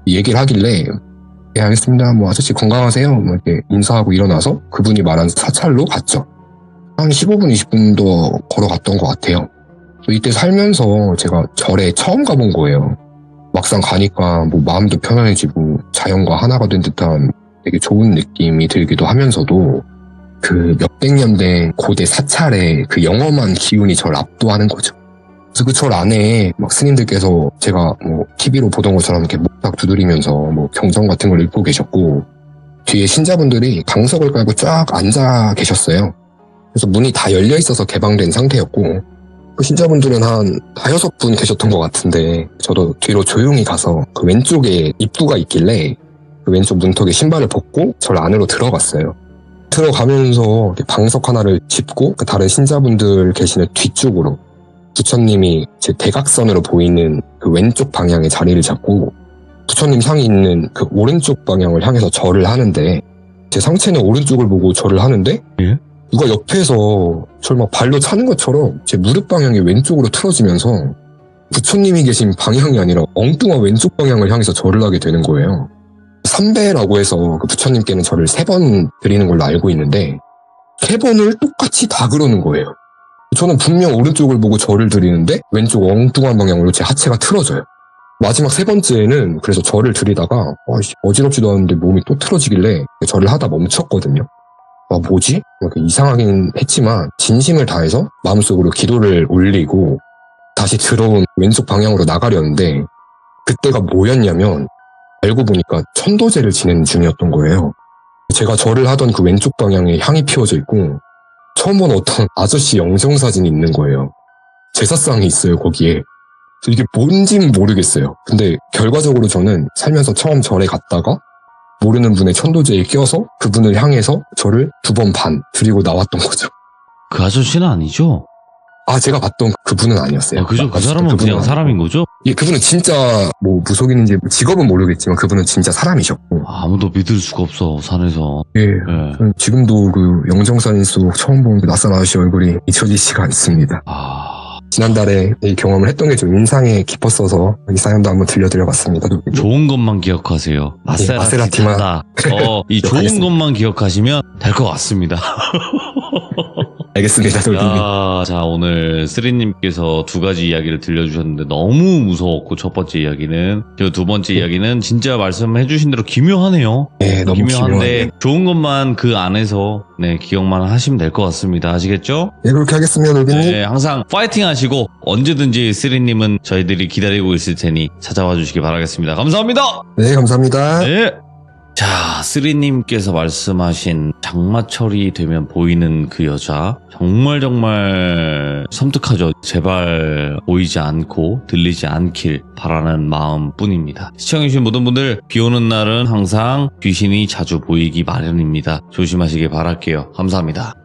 이 얘기를 하길래 예, 알겠습니다. 뭐 아저씨 건강하세요. 뭐 이렇게 인사하고 일어나서 그분이 말한 사찰로 갔죠. 한 15분, 20분 더 걸어갔던 것 같아요. 이때 살면서 제가 절에 처음 가본 거예요. 막상 가니까 뭐 마음도 편안해지고 자연과 하나가 된 듯한 되게 좋은 느낌이 들기도 하면서도 그 몇백 년 된 고대 사찰의 그 영험한 기운이 저를 압도하는 거죠. 그래서 그 절 안에 막 스님들께서 제가 뭐 TV로 보던 것처럼 이렇게 목탁 두드리면서 뭐 경전 같은 걸 읽고 계셨고 뒤에 신자분들이 강석을 깔고 쫙 앉아 계셨어요. 그래서 문이 다 열려 있어서 개방된 상태였고 그 신자분들은 한 5분 계셨던 것 같은데 저도 뒤로 조용히 가서 그 왼쪽에 입구가 있길래 그 왼쪽 문턱에 신발을 벗고 절 안으로 들어갔어요. 들어가면서 이렇게 방석 하나를 짚고 그 다른 신자분들 계시는 뒤쪽으로 부처님이 제 대각선으로 보이는 그 왼쪽 방향의 자리를 잡고 부처님 상이 있는 그 오른쪽 방향을 향해서 절을 하는데 제 상체는 오른쪽을 보고 절을 하는데 예? 누가 옆에서 저를 막 발로 차는 것처럼 제 무릎 방향이 왼쪽으로 틀어지면서 부처님이 계신 방향이 아니라 엉뚱한 왼쪽 방향을 향해서 절을 하게 되는 거예요. 삼배라고 해서 그 부처님께는 절을 3번 드리는 걸로 알고 있는데 3번을 똑같이 다 그러는 거예요. 저는 분명 오른쪽을 보고 절을 드리는데 왼쪽 엉뚱한 방향으로 제 하체가 틀어져요. 마지막 3번째는 그래서 절을 드리다가 어지럽지도 않은데 몸이 또 틀어지길래 절을 하다 멈췄거든요. 뭐지? 이렇게 이상하긴 했지만 진심을 다해서 마음속으로 기도를 올리고 다시 들어온 왼쪽 방향으로 나가려는데 그때가 뭐였냐면 알고 보니까 천도제를 지내는 중이었던 거예요. 제가 절을 하던 그 왼쪽 방향에 향이 피워져 있고 처음 본 어떤 아저씨 영정사진이 있는 거예요. 제사상이 있어요, 거기에. 이게 뭔지는 모르겠어요. 근데 결과적으로 저는 살면서 처음 절에 갔다가 모르는 분의 천도제에 껴서 그분을 향해서 저를 2번 반 드리고 나왔던 거죠. 그 아저씨는 아니죠? 제가 봤던 그분은 아니었어요. 그죠? 그 사람은 그냥 아니고. 사람인 거죠? 예, 그분은 진짜 뭐 무속인인지 직업은 모르겠지만 그분은 진짜 사람이셨고. 아무도 믿을 수가 없어, 산에서. 예. 예. 저는 지금도 그 영정사진 속 처음 본 그 낯선 아저씨 얼굴이 잊혀지지가 않습니다. 지난달에 이 경험을 했던 게 좀 인상에 깊었어서 이 사연도 한번 들려드려봤습니다. 좋은 것만 기억하세요. 마세라티만. 마세라티다. 이 좋은 기억하겠습니다. 것만 기억하시면 될 것 같습니다. 알겠습니다, 돌비님. 자, 오늘 쓰리님께서 2가지 이야기를 들려주셨는데 너무 무서웠고, 첫 번째 이야기는. 그 2번째 이야기는 진짜 말씀해주신 대로 기묘하네요. 네, 너무 기묘한데. 좋은 것만 그 안에서 기억만 하시면 될 것 같습니다. 아시겠죠? 네, 그렇게 하겠습니다, 돌비님. 네, 항상 파이팅 하시고 언제든지 쓰리님은 저희들이 기다리고 있을 테니 찾아와 주시기 바라겠습니다. 감사합니다. 네, 감사합니다. 네. 자, 쓰리님께서 말씀하신 장마철이 되면 보이는 그 여자 정말 섬뜩하죠. 제발 보이지 않고 들리지 않길 바라는 마음뿐입니다. 시청해주신 모든 분들 비 오는 날은 항상 귀신이 자주 보이기 마련입니다. 조심하시길 바랄게요. 감사합니다.